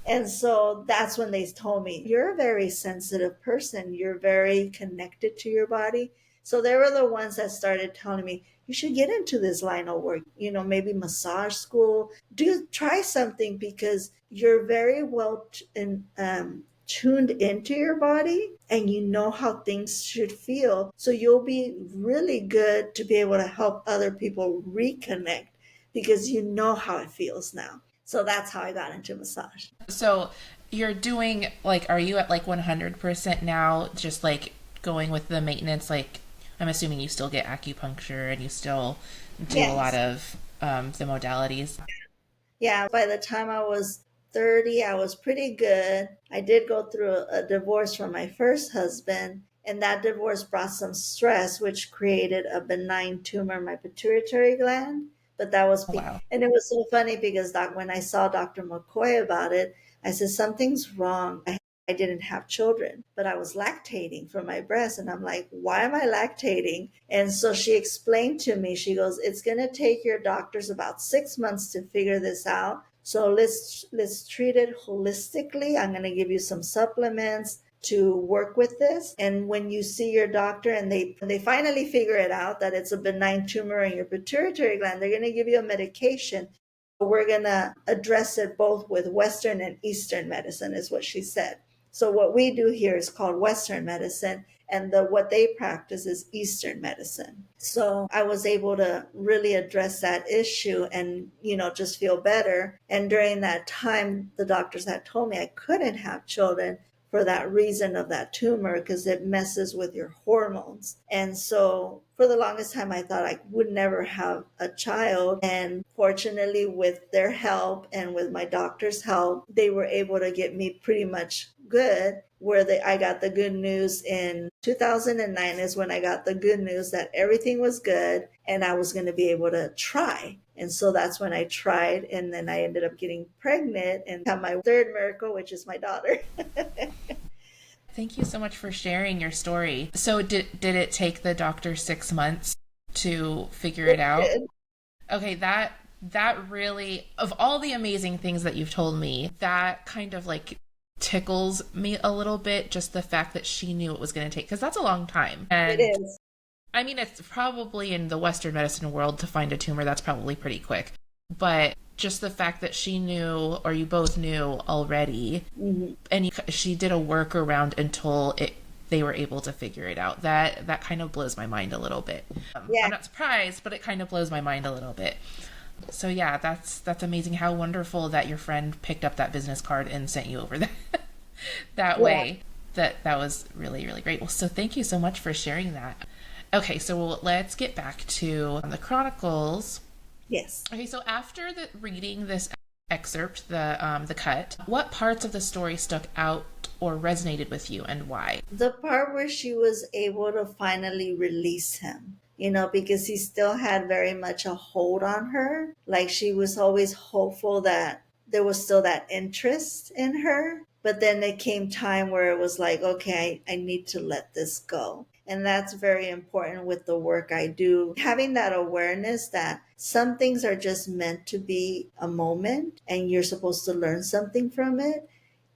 And so that's when they told me, you're a very sensitive person. You're very connected to your body. So they were the ones that started telling me, you should get into this line of work, maybe massage school. Try something because you're very well tuned into your body and you know how things should feel. So you'll be really good to be able to help other people reconnect because you know how it feels now. So that's how I got into massage.
So you're doing like, are you at like 100% now, just like going with the maintenance? Like, I'm assuming you still get acupuncture and you still do a lot
Yes.
of the modalities.
Yeah, by the time I was 30, I was pretty good. I did go through a divorce from my first husband, and that divorce brought some stress, which created a benign tumor in my pituitary gland. But that was,
Oh, wow.
and it was so funny because when I saw Dr. McCoy about it, I said, something's wrong. I didn't have children, but I was lactating from my breast. And I'm like, why am I lactating? And so she explained to me, she goes, it's going to take your doctors about 6 months to figure this out. So let's treat it holistically. I'm going to give you some supplements to work with this. And when you see your doctor and they finally figure it out that it's a benign tumor in your pituitary gland, they're going to give you a medication. We're going to address it both with Western and Eastern medicine, is what she said. So what we do here is called Western medicine, and what they practice is Eastern medicine. So I was able to really address that issue and, just feel better. And during that time, the doctors had told me I couldn't have children for that reason of that tumor because it messes with your hormones. And so for the longest time, I thought I would never have a child. And fortunately, with their help and with my doctor's help, they were able to get me pretty much good. I got the good news in 2009 is when I got the good news that everything was good and I was going to be able to try. And so that's when I tried, and then I ended up getting pregnant and had my third miracle, which is my daughter.
Thank you so much for sharing your story. So did it take the doctor 6 months to figure it out? Okay, that really, of all the amazing things that you've told me, that kind of like tickles me a little bit, just the fact that she knew it was going to take, because that's a long time.
It
And
is.
I mean, it's probably in the Western medicine world to find a tumor, that's probably pretty quick. But just the fact that she knew, or you both knew already, and she did a workaround until they were able to figure it out. That kind of blows my mind a little bit.
Yeah.
I'm not surprised, but it kind of blows my mind a little bit. So yeah, that's amazing. How wonderful that your friend picked up that business card and sent you over that
Yeah.
way. That was really, really great. Well, so thank you so much for sharing that. Okay, so let's get back to the Chronicles.
Yes.
Okay, so after reading this excerpt, the cut, what parts of the story stuck out or resonated with you, and why?
The part where she was able to finally release him. because he still had very much a hold on her. Like she was always hopeful that there was still that interest in her. But then there came time where it was like, okay, I need to let this go. And that's very important with the work I do. Having that awareness that some things are just meant to be a moment and you're supposed to learn something from it,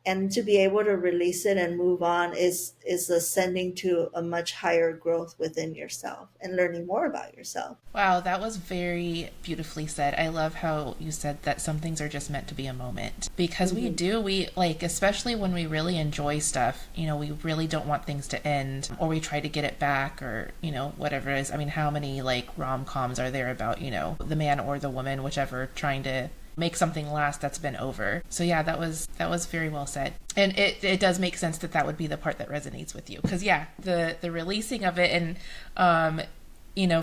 and to be able to release it and move on is ascending to a much higher growth within yourself and learning more about yourself.
Wow, that was very beautifully said. I love how you said that some things are just meant to be a moment, because we like, especially when we really enjoy stuff, we really don't want things to end, or we try to get it back, or whatever it is. I mean, how many like rom-coms are there about the man or the woman, whichever, trying to make something last that's been over. So yeah, that was very well said. And it does make sense that would be the part that resonates with you, because yeah, the releasing of it, and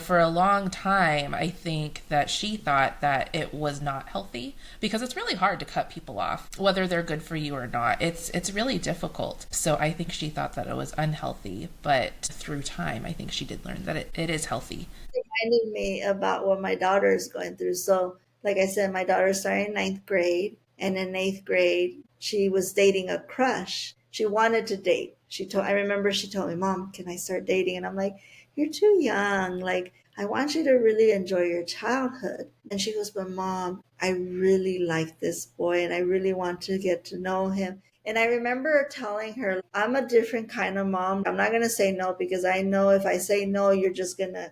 for a long time I think that she thought that it was not healthy, because it's really hard to cut people off whether they're good for you or not. It's really difficult. So I think she thought that it was unhealthy, but through time I think she did learn that it is healthy.
It reminded me about what my daughter is going through. So like I said, my daughter started in ninth grade, and in eighth grade, she was dating a crush. She wanted to date. I remember she told me, Mom, can I start dating? And I'm like, you're too young. Like, I want you to really enjoy your childhood. And she goes, but Mom, I really like this boy and I really want to get to know him. And I remember telling her, I'm a different kind of mom. I'm not going to say no, because I know if I say no, you're just going to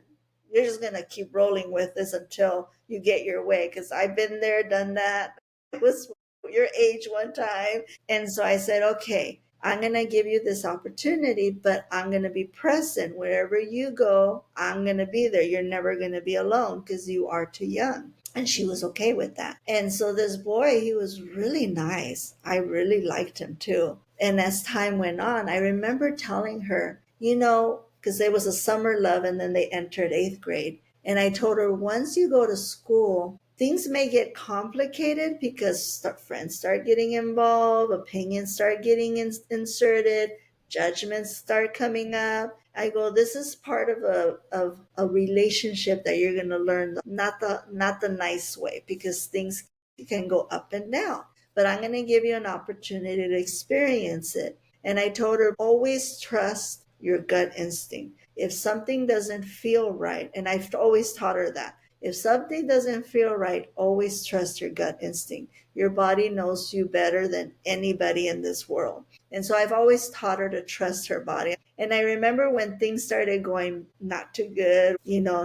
keep rolling with this until you get your way. Because I've been there, done that. It was your age one time. And so I said, okay, I'm going to give you this opportunity, but I'm going to be present. Wherever you go, I'm going to be there. You're never going to be alone because you are too young. And she was okay with that. And so this boy, he was really nice. I really liked him too. And as time went on, I remember telling her, because there was a summer love and then they entered eighth grade. And I told her, once you go to school, things may get complicated because friends start getting involved, opinions start getting inserted, judgments start coming up. I go, this is part of a relationship that you're going to learn, not the nice way, because things can go up and down. But I'm going to give you an opportunity to experience it. And I told her, always trust your gut instinct. If something doesn't feel right, and I've always taught her that, if something doesn't feel right, always trust your gut instinct. Your body knows you better than anybody in this world. And so I've always taught her to trust her body. And I remember when things started going not too good,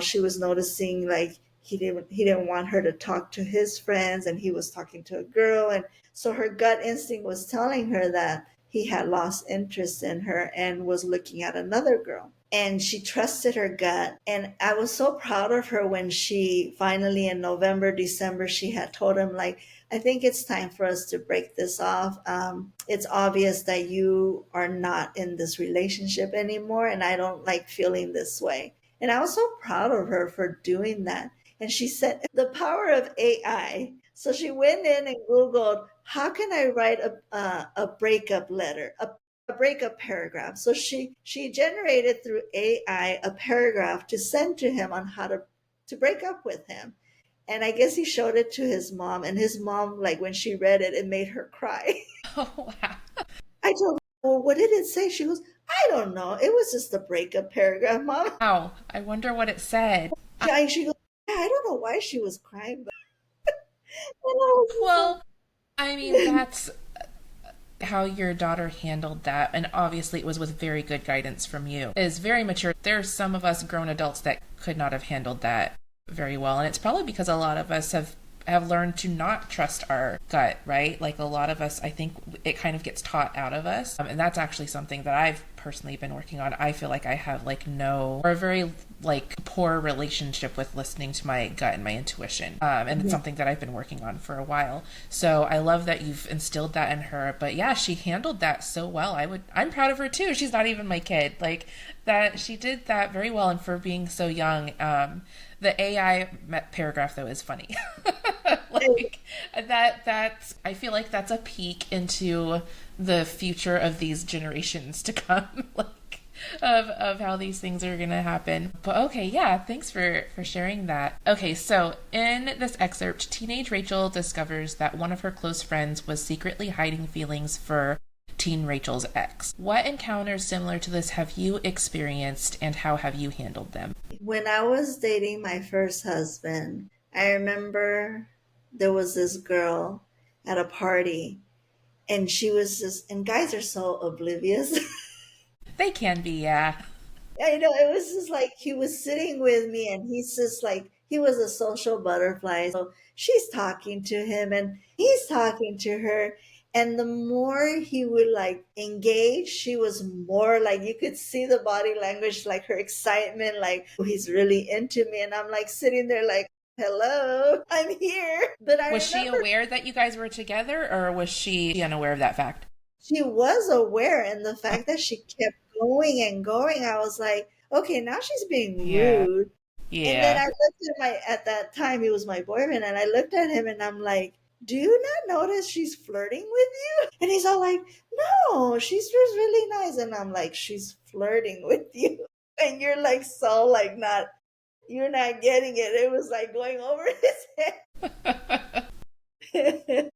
she was noticing like he didn't want her to talk to his friends, and he was talking to a girl. And so her gut instinct was telling her that he had lost interest in her and was looking at another girl. And she trusted her gut. And I was so proud of her when she finally, in November, December, she had told him, like, I think it's time for us to break this off. It's obvious that you are not in this relationship anymore, and I don't like feeling this way. And I was so proud of her for doing that. And she said, the power of AI. So she went in and Googled, how can I write a breakup letter, a breakup paragraph? So she generated through AI a paragraph to send to him on how to break up with him. And I guess he showed it to his mom, and his mom, like when she read it, it made her cry.
Oh, wow.
I told her, well, what did it say? She goes, I don't know. It was just a breakup paragraph, Mom.
Wow. I wonder what it said.
She goes, yeah, I don't know why she was crying, but
well, I mean, that's how your daughter handled that, and obviously it was with very good guidance from you. It is very mature. There's some of us grown adults that could not have handled that very well, and it's probably because a lot of us have learned to not trust our gut, right? Like a lot of us, I think it kind of gets taught out of us, and that's actually something that I've personally been working on. I feel like I have a very poor relationship with listening to my gut and my intuition, and it's something that I've been working on for a while. So I love that you've instilled that in her. But yeah, she handled that so well. I'm proud of her too. She's not even my kid. Like that, she did that very well, and for being so young. The AI paragraph though is funny. That's I feel like that's a peek into the future of these generations to come. of how these things are gonna happen. But okay, yeah, thanks for sharing that. Okay, so in this excerpt, teenage Rachel discovers that one of her close friends was secretly hiding feelings for teen Rachel's ex. What encounters similar to this have you experienced, and how have you handled them?
When I was dating my first husband, I remember there was this girl at a party, and she was just, and guys are so oblivious.
They can be, yeah.
I know, it was just like he was sitting with me and he's just like, he was a social butterfly. So she's talking to him and he's talking to her. And the more he would like engage, she was more like, you could see the body language, like her excitement, like, oh, he's really into me. And I'm like sitting there like, hello, I'm here. But I
Was she
remember
aware that you guys were together, or was she unaware of that fact?
she was aware, and the fact that she kept going and going, I was like, okay, now she's being
Yeah.
rude. And then
Yeah.
I looked at at that time, he was my boyfriend, and I looked at him and I'm like, do you not notice she's flirting with you? And he's all like, no, she's just really nice. And I'm like, she's flirting with you. And you're like, so like, not, you're not getting it. It was like going over his head.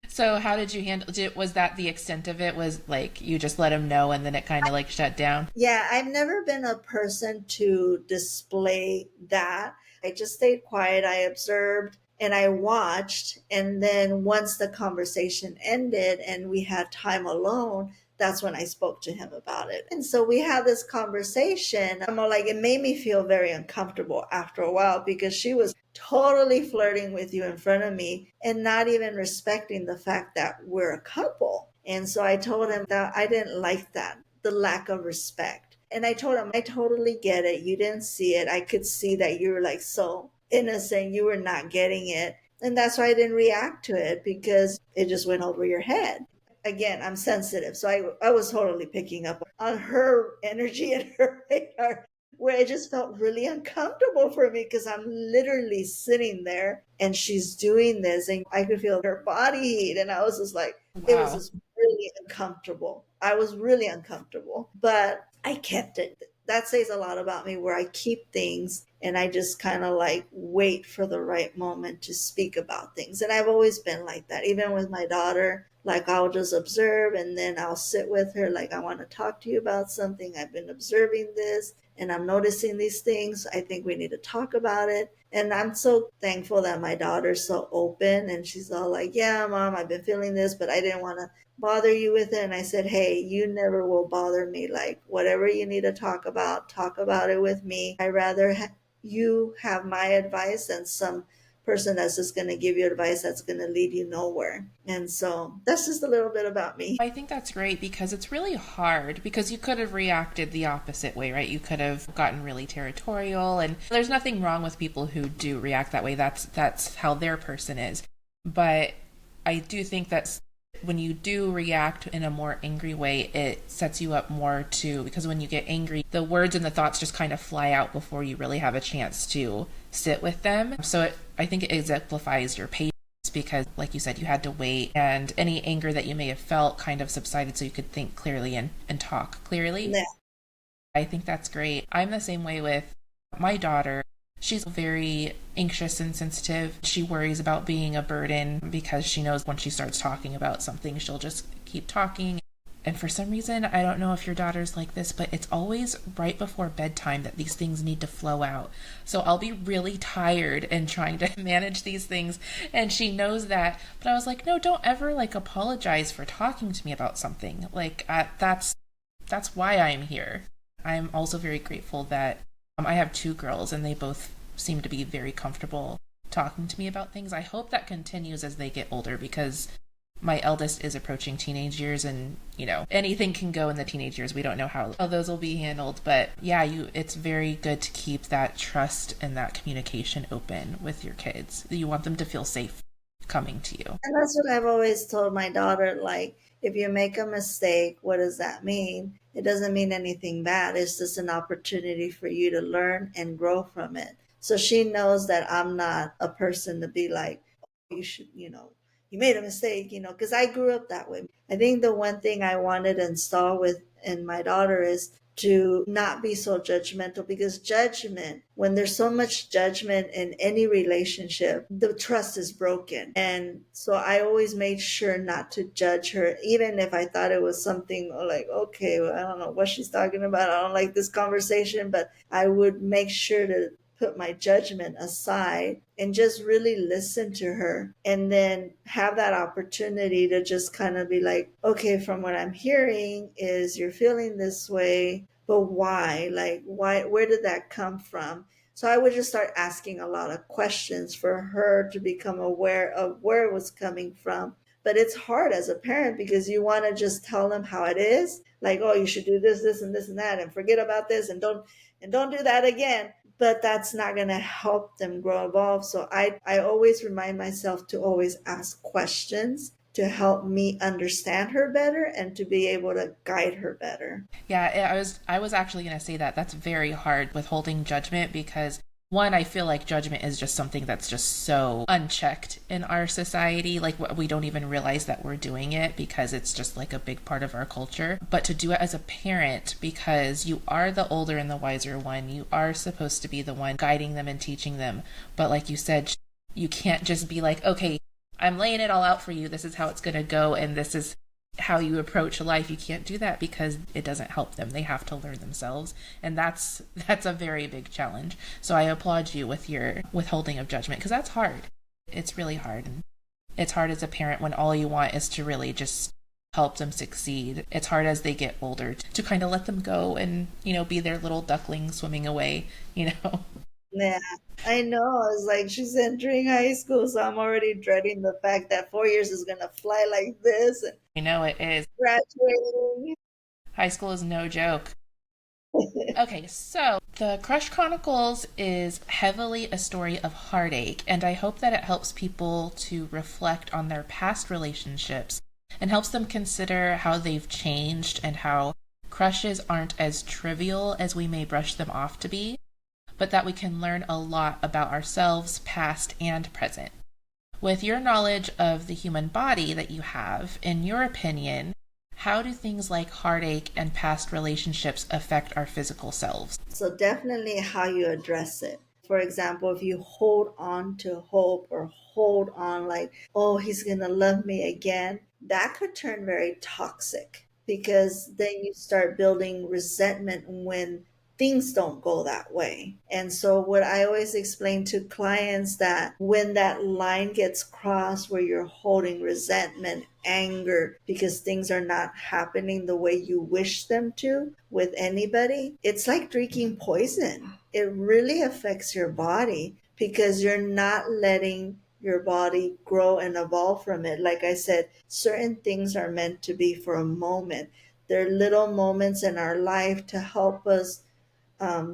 So how did you handle it? Was that the extent of it? Was like you just let him know and then it kind of like shut down?
Yeah, I've never been a person to display that. I just stayed quiet. I observed and I watched. And then once the conversation ended and we had time alone, that's when I spoke to him about it. And so we had this conversation. I'm all like, it made me feel very uncomfortable after a while because she was totally flirting with you in front of me and not even respecting the fact that we're a couple. And so I told him that I didn't like that, the lack of respect. And I told him, I totally get it. You didn't see it. I could see that you were like so innocent. You were not getting it. And that's why I didn't react to it because it just went over your head. Again, I'm sensitive. So I was totally picking up on her energy and her radar, where it just felt really uncomfortable for me because I'm literally sitting there and she's doing this and I could feel her body heat. And I was just like, it was
Wow.
just really uncomfortable. I was really uncomfortable, but I kept it. That says a lot about me where I keep things and I just kind of like wait for the right moment to speak about things. And I've always been like that, even with my daughter. Like I'll just observe and then I'll sit with her, like, I want to talk to you about something. I've been observing this and I'm noticing these things. I think we need to talk about it. And I'm so thankful that my daughter's so open and she's all like, yeah, mom, I've been feeling this, but I didn't want to bother you with it. And I said, hey, you never will bother me. Like, whatever you need to talk about it with me. I rather you have my advice than some person that's just going to give you advice that's going to lead you nowhere. And so that's just a little bit about me.
I think that's great because it's really hard because you could have reacted the opposite way, right? You could have gotten really territorial, and there's nothing wrong with people who do react that way. That's how their person is. But I do think that when you do react in a more angry way, it sets you up more to, because when you get angry, the words and the thoughts just kind of fly out before you really have a chance to sit with them. So I think it exemplifies your patience because, like you said, you had to wait and any anger that you may have felt kind of subsided so you could think clearly and talk clearly.
Yeah.
I think that's great. I'm the same way with my daughter. She's very anxious and sensitive. She worries about being a burden because she knows when she starts talking about something, she'll just keep talking. And for some reason, I don't know if your daughter's like this, but it's always right before bedtime that these things need to flow out. So I'll be really tired and trying to manage these things, and she knows that. But I was like, no, don't ever like apologize for talking to me about something. Like that's why I'm here. I'm also very grateful that I have two girls, and they both seem to be very comfortable talking to me about things. I hope that continues as they get older because my eldest is approaching teenage years, and anything can go in the teenage years. We don't know how those will be handled, but yeah, it's very good to keep that trust and that communication open with your kids. You want them to feel safe coming to you.
And that's what I've always told my daughter, like, if you make a mistake, what does that mean? It doesn't mean anything bad. It's just an opportunity for you to learn and grow from it. So she knows that I'm not a person to be like, oh, you should, you made a mistake, because I grew up that way. I think the one thing I wanted to install in my daughter is to not be so judgmental, because judgment, when there's so much judgment in any relationship, the trust is broken. And so I always made sure not to judge her, even if I thought it was something like, okay, well, I don't know what she's talking about, I don't like this conversation, but I would make sure to put my judgment aside and just really listen to her, and then have that opportunity to just kind of be like, okay, from what I'm hearing is you're feeling this way, but why? Like, why? Where did that come from? So I would just start asking a lot of questions for her to become aware of where it was coming from. But it's hard as a parent, because you want to just tell them how it is, like, oh, you should do this, this, and this, and that, and forget about this, and don't do that again. But that's not going to help them grow evolve. So I always remind myself to always ask questions to help me understand her better and to be able to guide her better.
Yeah, I was actually going to say that that's very hard withholding judgment, because one, I feel like judgment is just something that's just so unchecked in our society. Like, we don't even realize that we're doing it because it's just like a big part of our culture. But to do it as a parent, because you are the older and the wiser one, you are supposed to be the one guiding them and teaching them. But like you said, you can't just be like, okay, I'm laying it all out for you. This is how it's going to go. And this is how you approach life. You can't do that, because it doesn't help them. They have to learn themselves, and that's a very big challenge. So I applaud you with your withholding of judgment, because that's hard. It's really hard, and it's hard as a parent when all you want is to really just help them succeed. It's hard as they get older to kind of let them go and, be their little duckling swimming away.
Yeah, I know. It's like she's entering high school, so I'm already dreading the fact that 4 years is gonna fly like this, and
I know it is.
graduating.
High school is no joke. Okay, so the Crush Chronicles is heavily a story of heartache, and I hope that it helps people to reflect on their past relationships and helps them consider how they've changed and how crushes aren't as trivial as we may brush them off to be, but that we can learn a lot about ourselves, past and present. With your knowledge of the human body that you have, in your opinion, how do things like heartache and past relationships affect our physical selves?
So definitely how you address it. For example, if you hold on to hope or hold on like, oh, he's going to love me again, that could turn very toxic, because then you start building resentment when things don't go that way. And so what I always explain to clients, that when that line gets crossed where you're holding resentment, anger because things are not happening the way you wish them to with anybody, it's like drinking poison. It really affects your body, because you're not letting your body grow and evolve from it. Like I said, certain things are meant to be for a moment. They're little moments in our life to help us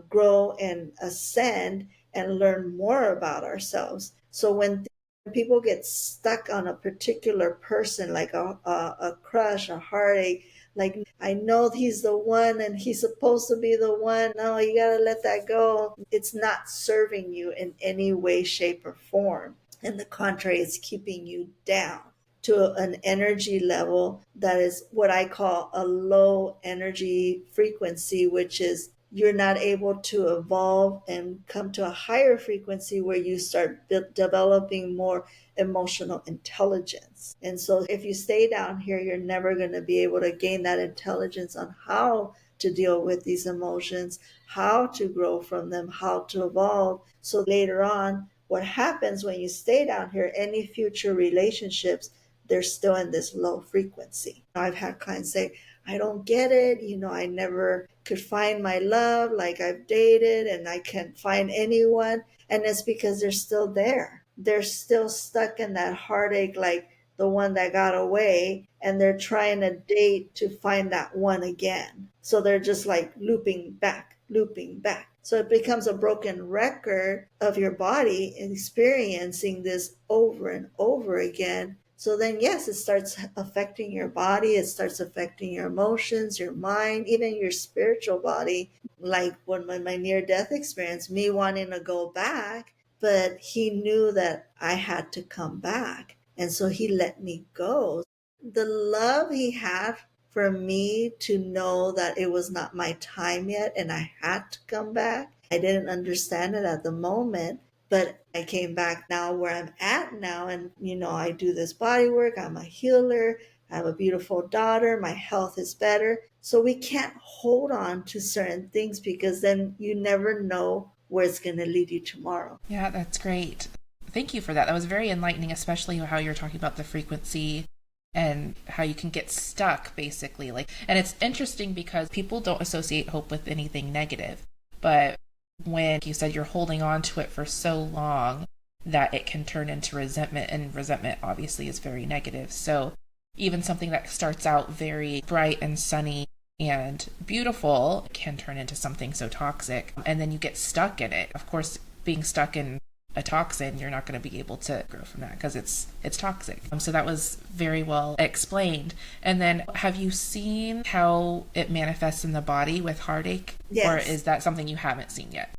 grow and ascend and learn more about ourselves. So when people get stuck on a particular person, like a crush, a heartache, like, I know he's the one and he's supposed to be the one. No, you got to let that go. It's not serving you in any way, shape, or form. And the contrary, it's keeping you down to an energy level that is what I call a low energy frequency, which is you're not able to evolve and come to a higher frequency where you start developing more emotional intelligence. And so if you stay down here, you're never going to be able to gain that intelligence on how to deal with these emotions, how to grow from them, how to evolve. So later on, what happens when you stay down here, any future relationships, they're still in this low frequency. I've had clients say, I don't get it. I never could find my love. Like, I've dated and I can't find anyone. And it's because they're still there. They're still stuck in that heartache, like the one that got away. And they're trying to date to find that one again. So they're just like looping back, looping back. So it becomes a broken record of your body experiencing this over and over again. So then, yes, it starts affecting your body. It starts affecting your emotions, your mind, even your spiritual body. Like when my near-death experience, me wanting to go back, but he knew that I had to come back. And so he let me go. The love he had for me to know that it was not my time yet and I had to come back. I didn't understand it at the moment, but I came back now where I'm at now. And, I do this body work. I'm a healer. I have a beautiful daughter. My health is better. So we can't hold on to certain things because then you never know where it's going to lead you tomorrow.
Yeah, that's great. Thank you for that. That was very enlightening, especially how you're talking about the frequency and how you can get stuck, basically. And it's interesting because people don't associate hope with anything negative. But when you said you're holding on to it for so long that it can turn into resentment, and resentment obviously is very negative. So even something that starts out very bright and sunny and beautiful can turn into something so toxic, and then you get stuck in it. Of course, being stuck in a toxin, you're not going to be able to grow from that because it's toxic. So that was very well explained. And then, have you seen how it manifests in the body with heartache?
Yes.
Or is that something you haven't seen yet?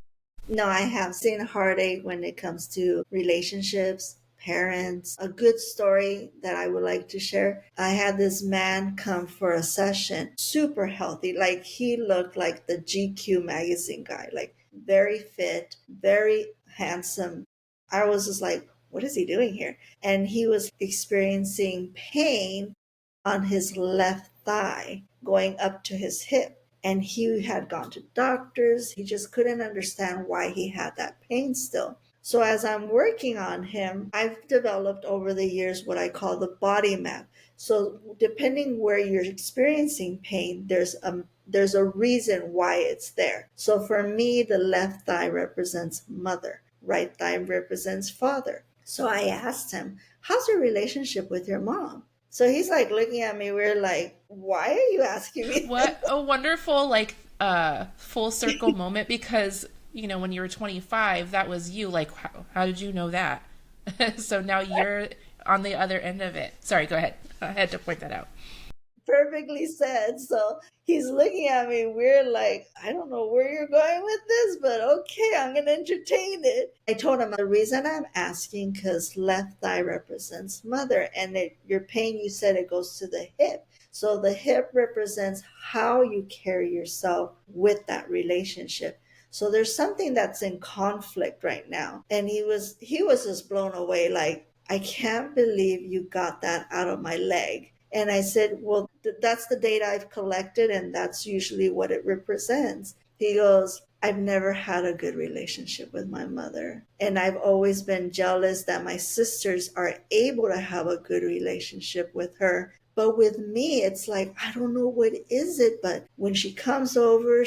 No, I have seen heartache when it comes to relationships, parents. A good story that I would like to share. I had this man come for a session, super healthy. Like he looked like the GQ magazine guy, like very fit, very handsome. I was just like, what is he doing here? And he was experiencing pain on his left thigh going up to his hip. And he had gone to doctors. He just couldn't understand why he had that pain still. So as I'm working on him, I've developed over the years what I call the body map. So depending where you're experiencing pain, there's a reason why it's there. So for me, the left thigh represents mother, right thigh represents father. So I asked him, how's your relationship with your mom? So he's like looking at me. We're like, why are you asking me?
What a wonderful, full circle moment, because, when you were 25, that was you. Like, how did you know that? So now you're on the other end of it. Sorry, go ahead. I had to point that out.
Perfectly said. So he's looking at me. We're like, I don't know where you're going with this, but okay, I'm going to entertain it. I told him the reason I'm asking because left thigh represents mother, and your pain, you said it goes to the hip. So the hip represents how you carry yourself with that relationship. So there's something that's in conflict right now. And he was just blown away. Like, I can't believe you got that out of my leg. And I said, well, that's the data I've collected, and that's usually what it represents. He goes, I've never had a good relationship with my mother. And I've always been jealous that my sisters are able to have a good relationship with her. But with me, it's like, I don't know what is it, but when she comes over,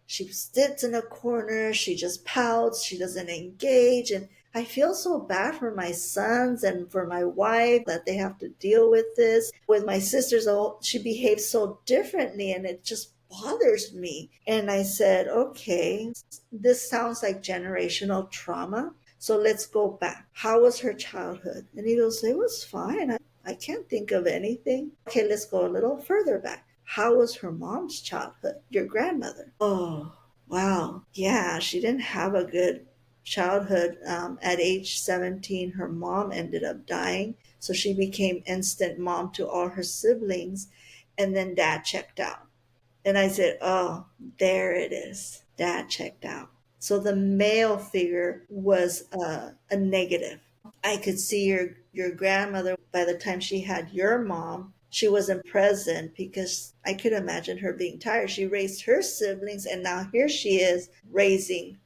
she sits in a corner, she just pouts, she doesn't engage. And I feel so bad for my sons and for my wife that they have to deal with this. With my sisters, she behaves so differently, and it just bothers me. And I said, okay, this sounds like generational trauma. So let's go back. How was her childhood? And he goes, it was fine. I can't think of anything. Okay, let's go a little further back. How was her mom's childhood? Your grandmother? Oh, wow. Yeah, she didn't have a good childhood. At age 17, her mom ended up dying. So she became instant mom to all her siblings. And then dad checked out. And I said, oh, there it is. Dad checked out. So the male figure was a negative. I could see your grandmother, by the time she had your mom, she wasn't present because I could imagine her being tired. She raised her siblings, and now here she is raising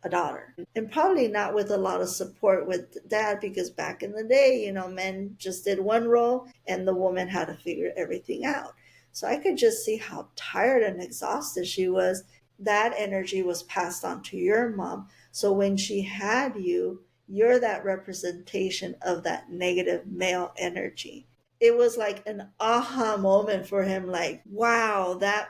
a daughter, and probably not with a lot of support with dad, because back in the day, men just did one role and the woman had to figure everything out. So I could just see how tired and exhausted she was. That energy was passed on to your mom. So when she had you, you're that representation of that negative male energy. It was like an aha moment for him, like, wow, that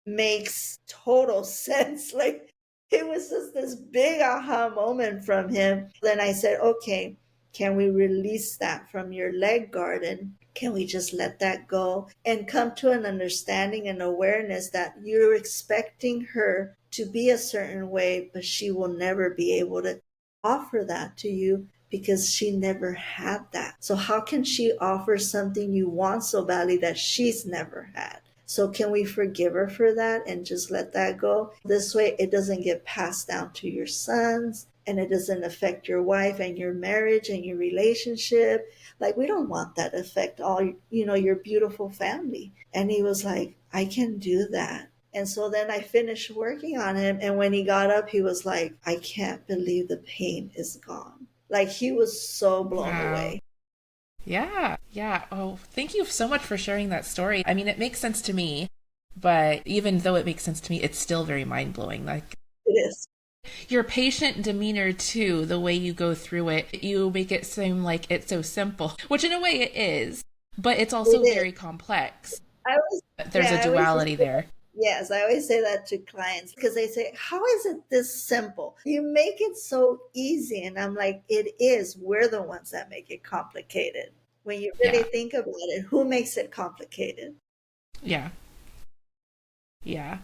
makes total sense. Like, it was just this big aha moment from him. Then I said, okay, can we release that from your leg garden? Can we just let that go and come to an understanding and awareness that you're expecting her to be a certain way, but she will never be able to offer that to you because she never had that. So how can she offer something you want so badly that she's never had? So can we forgive her for that and just let that go? This way it doesn't get passed down to your sons and it doesn't affect your wife and your marriage and your relationship. Like, we don't want that to affect all, your beautiful family. And he was like, I can do that. And so then I finished working on him. And when he got up, he was like, I can't believe the pain is gone. Like, he was so blown
Wow.
away.
Yeah. Yeah. Oh, thank you so much for sharing that story. I mean, it makes sense to me, but even though it makes sense to me, it's still very mind blowing. Like,
It is.
your patient demeanor too, the way you go through it, you make it seem like it's so simple, which in a way it is, but it's
It
also
is.
very complex.
I always,
There's
yeah,
a
I always
duality there.
Yes, I always say that to clients because they say, how is it this simple? You make it so easy. And I'm like, it is. We're the ones that make it complicated. When you really
Yeah.
think about it, who makes it complicated?
Yeah. Yeah.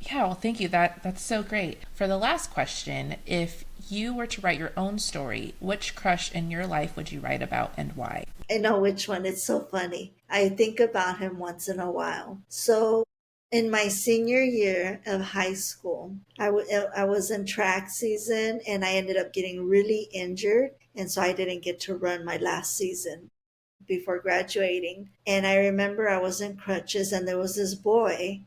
Yeah, well, thank you. That's so great. For the last question, if you were to write your own story, which crush in your life would you write about and why?
I know which one. It's so funny. I think about him once in a while. So, in my senior year of high school, I was in track season and I ended up getting really injured. And so I didn't get to run my last season before graduating. And I remember I was in crutches and there was this boy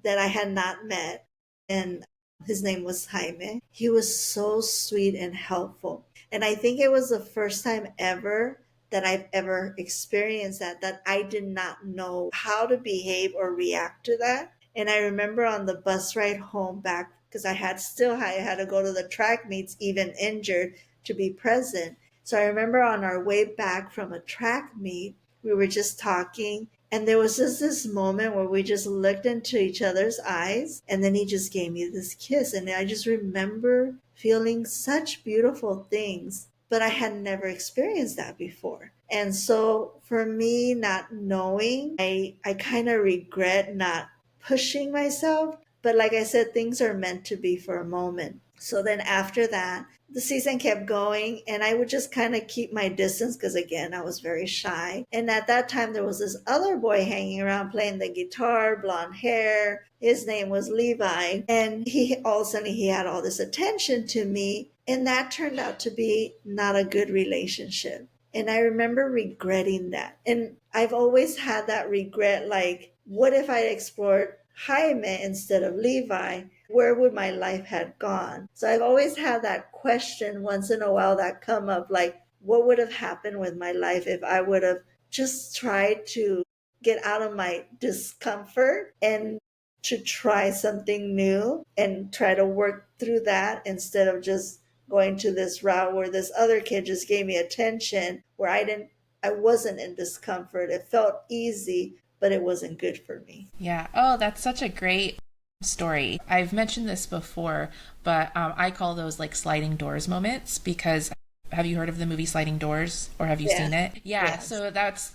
that I had not met. And his name was Jaime. He was so sweet and helpful. And I think it was the first time ever that I've ever experienced that I did not know how to behave or react to that. And I remember on the bus ride home back, because I had to go to the track meets even injured to be present. So I remember on our way back from a track meet, we were just talking and there was just this moment where we just looked into each other's eyes, and then he just gave me this kiss. And I just remember feeling such beautiful things, but I had never experienced that before. And so for me, not knowing, I kind of regret not pushing myself. But like I said, things are meant to be for a moment. So then after that, the season kept going and I would just kind of keep my distance because again I was very shy. And at that time there was this other boy hanging around playing the guitar, blonde hair. His name was Levi, and he all of a sudden he had all this attention to me, and that turned out to be not a good relationship. And I remember regretting that. And I've always had that regret, like, what if I explored Jaime instead of Levi? Where would my life have gone? So I've always had that question once in a while that come up, like, what would have happened with my life if I would have just tried to get out of my discomfort and to try something new and try to work through that instead of just going to this route where this other kid just gave me attention where I wasn't in discomfort. It felt easy, but it wasn't good for me.
Yeah. Oh, that's such a great story. I've mentioned this before, but I call those like sliding doors moments because have you heard of the movie Sliding Doors or have you
Yeah.
seen it? Yeah.
Yes.
So that's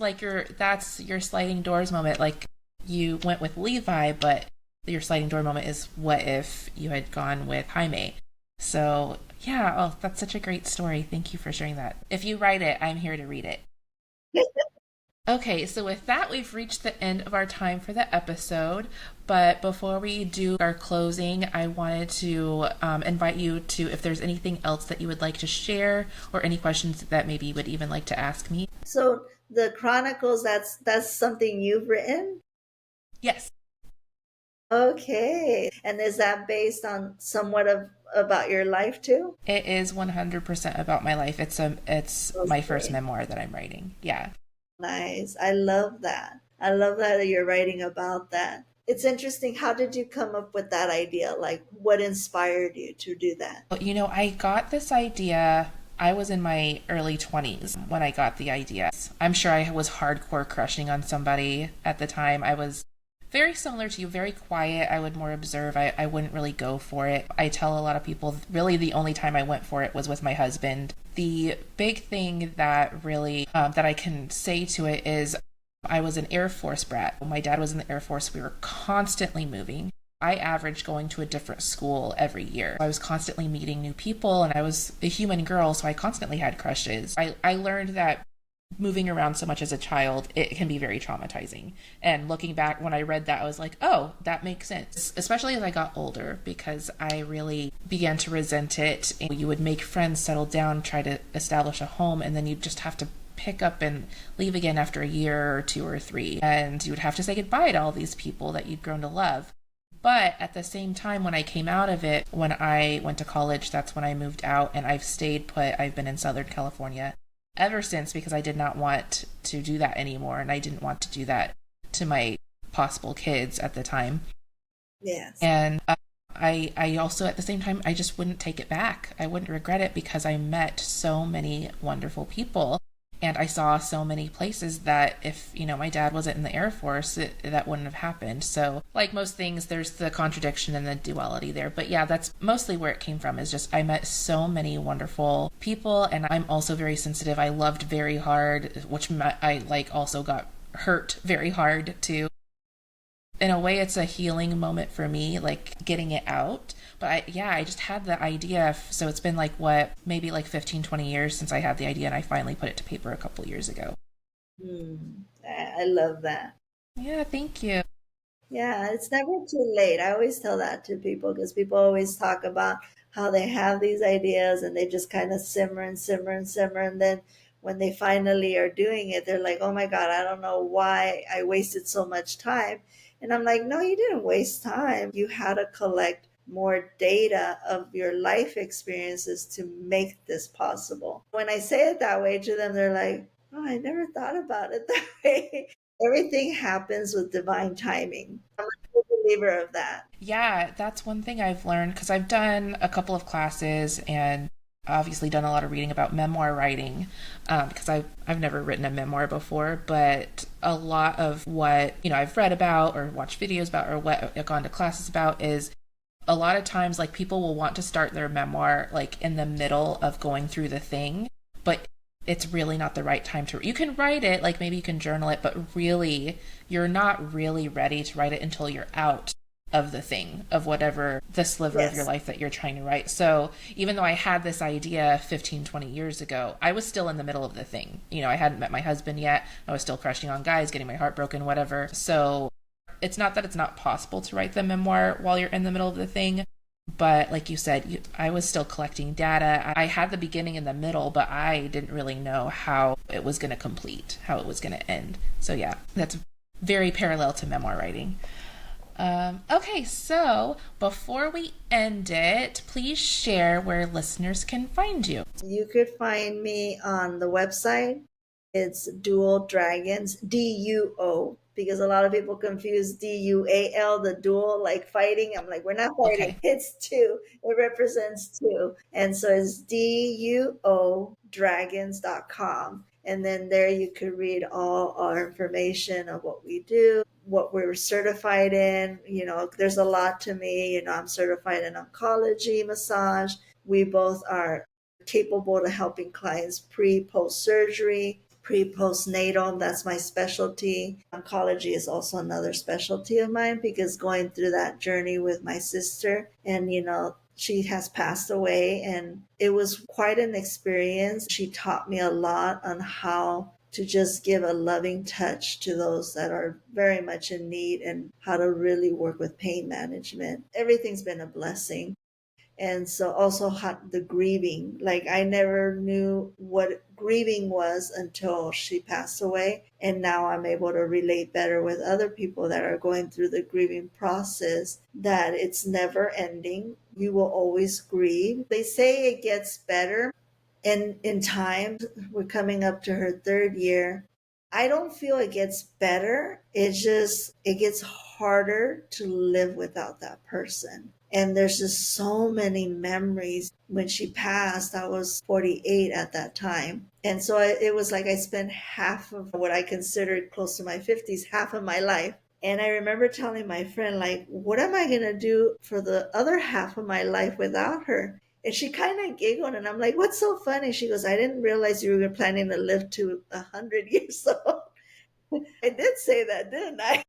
your sliding doors moment. Like you went with Levi, but your sliding door moment is what if you had gone with Jaime? So yeah. Oh, that's such a great story. Thank you for sharing that. If you write it, I'm here to read it. Okay, so with that, we've reached the end of our time for the episode. But before we do our closing, I wanted to invite you to, if there's anything else that you would like to share or any questions that maybe you would even like to ask me.
So the Chronicles, that's something you've written?
Yes,
Okay. And is that based on somewhat of about your life too?
it is 100% about my life. It's my first
Okay.
memoir that I'm writing. Yeah.
Nice. I love that. I love that you're writing about that. It's interesting. How did you come up with that idea? Like, what inspired you to do that?
You know, I got this idea. I was in my early 20s when I got the idea. I'm sure I was hardcore crushing on somebody at the time. I was very similar to you, very quiet. I would more observe. I wouldn't really go for it. I tell a lot of people really the only time I went for it was with my husband. The big thing that really that I can say to it is I was an Air Force brat. My dad was in the Air Force. We were constantly moving. I averaged going to a different school every year. I was constantly meeting new people and I was a human girl, so I constantly had crushes. I learned that moving around so much as a child, it can be very traumatizing. And looking back, when I read that, I was like, oh, that makes sense, especially as I got older, because I really began to resent it. And you would make friends, settle down, try to establish a home, and then you'd just have to pick up and leave again after a year or two or three. And you would have to say goodbye to all these people that you'd grown to love. But at the same time, when I came out of it, when I went to college, that's when I moved out, and I've stayed put. I've been in Southern California ever since, because I did not want to do that anymore, and I didn't want to do that to my possible kids at the time.
Yes.
And I also, at the same time, I just wouldn't take it back. I wouldn't regret it, because I met so many wonderful people, and I saw so many places that if, my dad wasn't in the Air Force, that wouldn't have happened. So like most things, there's the contradiction and the duality there. But yeah, that's mostly where it came from, is just I met so many wonderful people, and I'm also very sensitive. I loved very hard, which I also got hurt very hard too. In a way, it's a healing moment for me, like getting it out. But I just had the idea. So it's been maybe 15, 20 years since I had the idea, and I finally put it to paper a couple years ago.
I love that.
Yeah, thank you.
Yeah, it's never too late. I always tell that to people because people always talk about how they have these ideas and they just kind of simmer and simmer and simmer. And then when they finally are doing it, they're like, oh my God, I don't know why I wasted so much time. And I'm like, no, you didn't waste time. You had to collect more data of your life experiences to make this possible. When I say it that way to them, they're like, oh, I never thought about it that way. Everything happens with divine timing. I'm a true believer of that.
Yeah, that's one thing I've learned, because I've done a couple of classes and obviously done a lot of reading about memoir writing, because I've never written a memoir before, but a lot of what I've read about or watched videos about or what I've gone to classes about is a lot of times people will want to start their memoir in the middle of going through the thing, but it's really not the right time you can write it, maybe you can journal it, but really you're not really ready to write it until you're out of the thing, of whatever the sliver of your life that you're trying to write. So even though I had this idea 15, 20 years ago, I was still in the middle of the thing. I hadn't met my husband yet. I was still crushing on guys, getting my heart broken, whatever. So it's not that it's not possible to write the memoir while you're in the middle of the thing, but like you said, I was still collecting data. I had the beginning and the middle, but I didn't really know how it was going to complete, how it was going to end. So yeah, that's very parallel to memoir writing. Okay, so before we end it, please share where listeners can find you.
You could find me on the website. It's Dual Dragons, DUO, because a lot of people confuse DUAL, the dual, like fighting. I'm like, we're not fighting. Okay. It's two. It represents two. And so it's DUOdragons.com. And then there you could read all our information of what we do, what we're certified in. There's a lot to me. I'm certified in oncology, massage. We both are capable of helping clients post surgery, postnatal. That's my specialty. Oncology is also another specialty of mine, because going through that journey with my sister, and she has passed away, and it was quite an experience. She taught me a lot on how to just give a loving touch to those that are very much in need, and how to really work with pain management. Everything's been a blessing. And so also the grieving, I never knew what grieving was until she passed away. And now I'm able to relate better with other people that are going through the grieving process, that it's never ending. You will always grieve. They say it gets better. And in time, we're coming up to her 3rd year. I don't feel it gets better. It gets harder to live without that person. And there's just so many memories. When she passed, I was 48 at that time. And so it was like I spent half of what I considered close to my 50s, half of my life. And I remember telling my friend, what am I going to do for the other half of my life without her? And she kind of giggled, and I'm like, what's so funny? She goes, I didn't realize you were planning to live to 100 years old. I did say that, didn't I?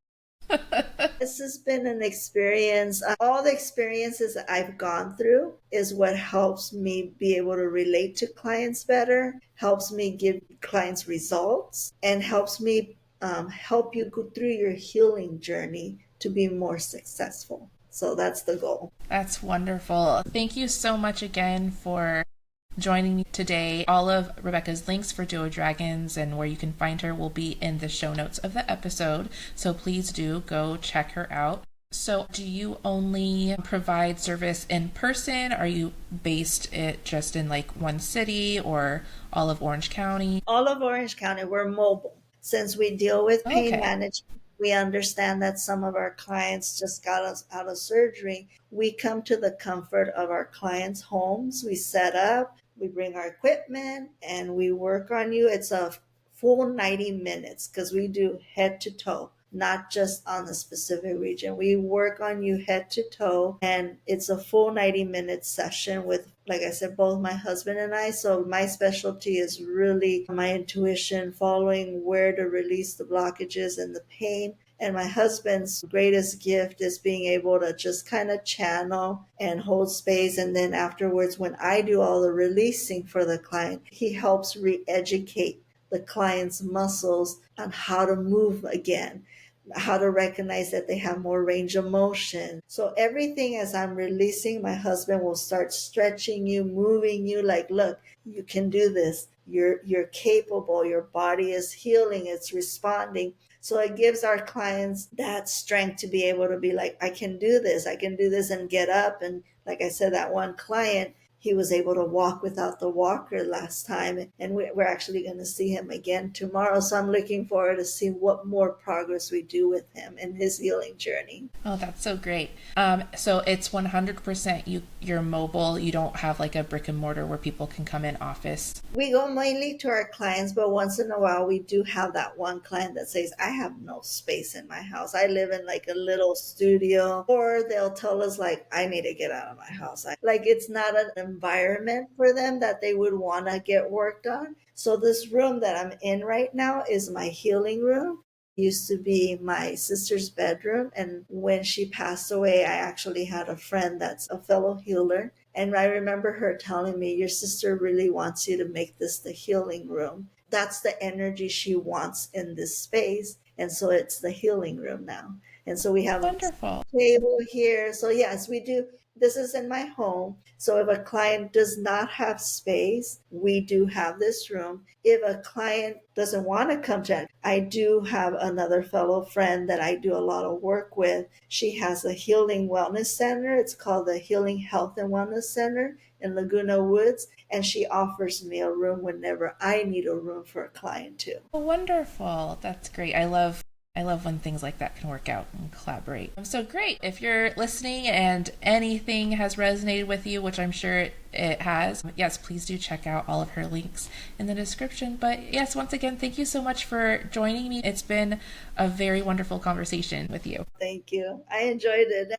This has been an experience. All the experiences that I've gone through is what helps me be able to relate to clients better, helps me give clients results, and helps me help you go through your healing journey to be more successful. So that's the goal.
That's wonderful. Thank you so much again for joining me today. All of Rebecca's links for Duo Dragons and where you can find her will be in the show notes of the episode. So please do go check her out. So do you only provide service in person? Are you based it just in like one city or all of Orange County?
All of Orange County, we're mobile. Since we deal with pain management, we understand that some of our clients just got us out of surgery. We come to the comfort of our clients' homes. We set up, we bring our equipment, and we work on you. It's a full 90 minutes because we do head to toe, not just on a specific region. We work on you head to toe, and it's a full 90-minute session with, like I said, both my husband and I. So my specialty is really my intuition, following where to release the blockages and the pain. And my husband's greatest gift is being able to just kind of channel and hold space. And then afterwards, when I do all the releasing for the client, he helps re-educate the client's muscles on how to move again, how to recognize that they have more range of motion. So everything as I'm releasing, my husband will start stretching you, moving you like, look, you can do this. You're capable. Your body is healing. It's responding. So it gives our clients that strength to be able to be like, I can do this. I can do this and get up. And like I said, that one client, he was able to walk without the walker last time, and we're actually going to see him again tomorrow. So I'm looking forward to see what more progress we do with him in his healing journey.
Oh, that's so great. So it's 100% you're mobile. You don't have like a brick and mortar where people can come in office.
We go mainly to our clients, but once in a while we do have that one client that says, I have no space in my house. I live in like a little studio, or they'll tell us like, I need to get out of my house. Like it's not an environment for them that they would want to get worked on. So this room that I'm in right now is my healing room. It used to be my sister's bedroom, and when she passed away, I actually had a friend that's a fellow healer, and I remember her telling me, your sister really wants you to make this the healing room. That's the energy she wants in this space, and so it's the healing room now. And so we have
Wonderful.
a table here. So yes, we do. This is in my home. So if a client does not have space, we do have this room. If a client doesn't want to come to it, I do have another fellow friend that I do a lot of work with. She has a healing wellness center. It's called the Healing Health and Wellness Center in Laguna Woods. And she offers me a room whenever I need a room for a client too.
Oh, wonderful. That's great. I love when things like that can work out and collaborate. So great. If you're listening and anything has resonated with you, which I'm sure it has, yes, please do check out all of her links in the description. But yes, once again, thank you so much for joining me. It's been a very wonderful conversation with you.
Thank you. I enjoyed it.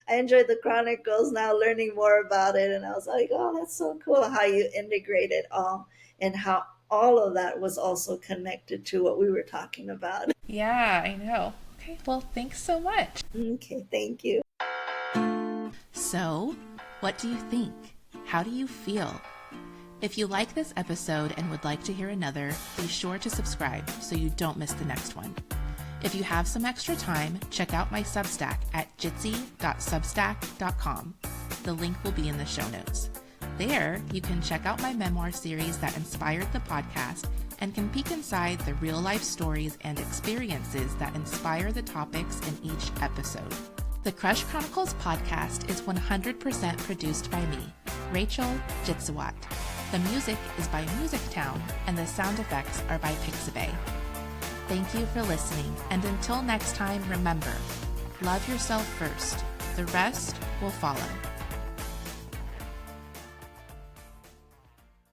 I enjoyed the Chronicles, now learning more about it. And I was like, oh, that's so cool how you integrate it all and how all of that was also connected to what we were talking about.
Yeah, I know. Okay, well, thanks so much.
Okay, thank you.
So, what do you think? How do you feel? If you like this episode and would like to hear another, be sure to subscribe so you don't miss the next one. If you have some extra time, check out my Substack at jitsie.substack.com. The link will be in the show notes. There, you can check out my memoir series that inspired the podcast and can peek inside the real-life stories and experiences that inspire the topics in each episode. The Crush Chronicles podcast is 100% produced by me, Rachel Jitsie. The music is by Music Town, and the sound effects are by Pixabay. Thank you for listening, and until next time, remember, love yourself first. The rest will follow.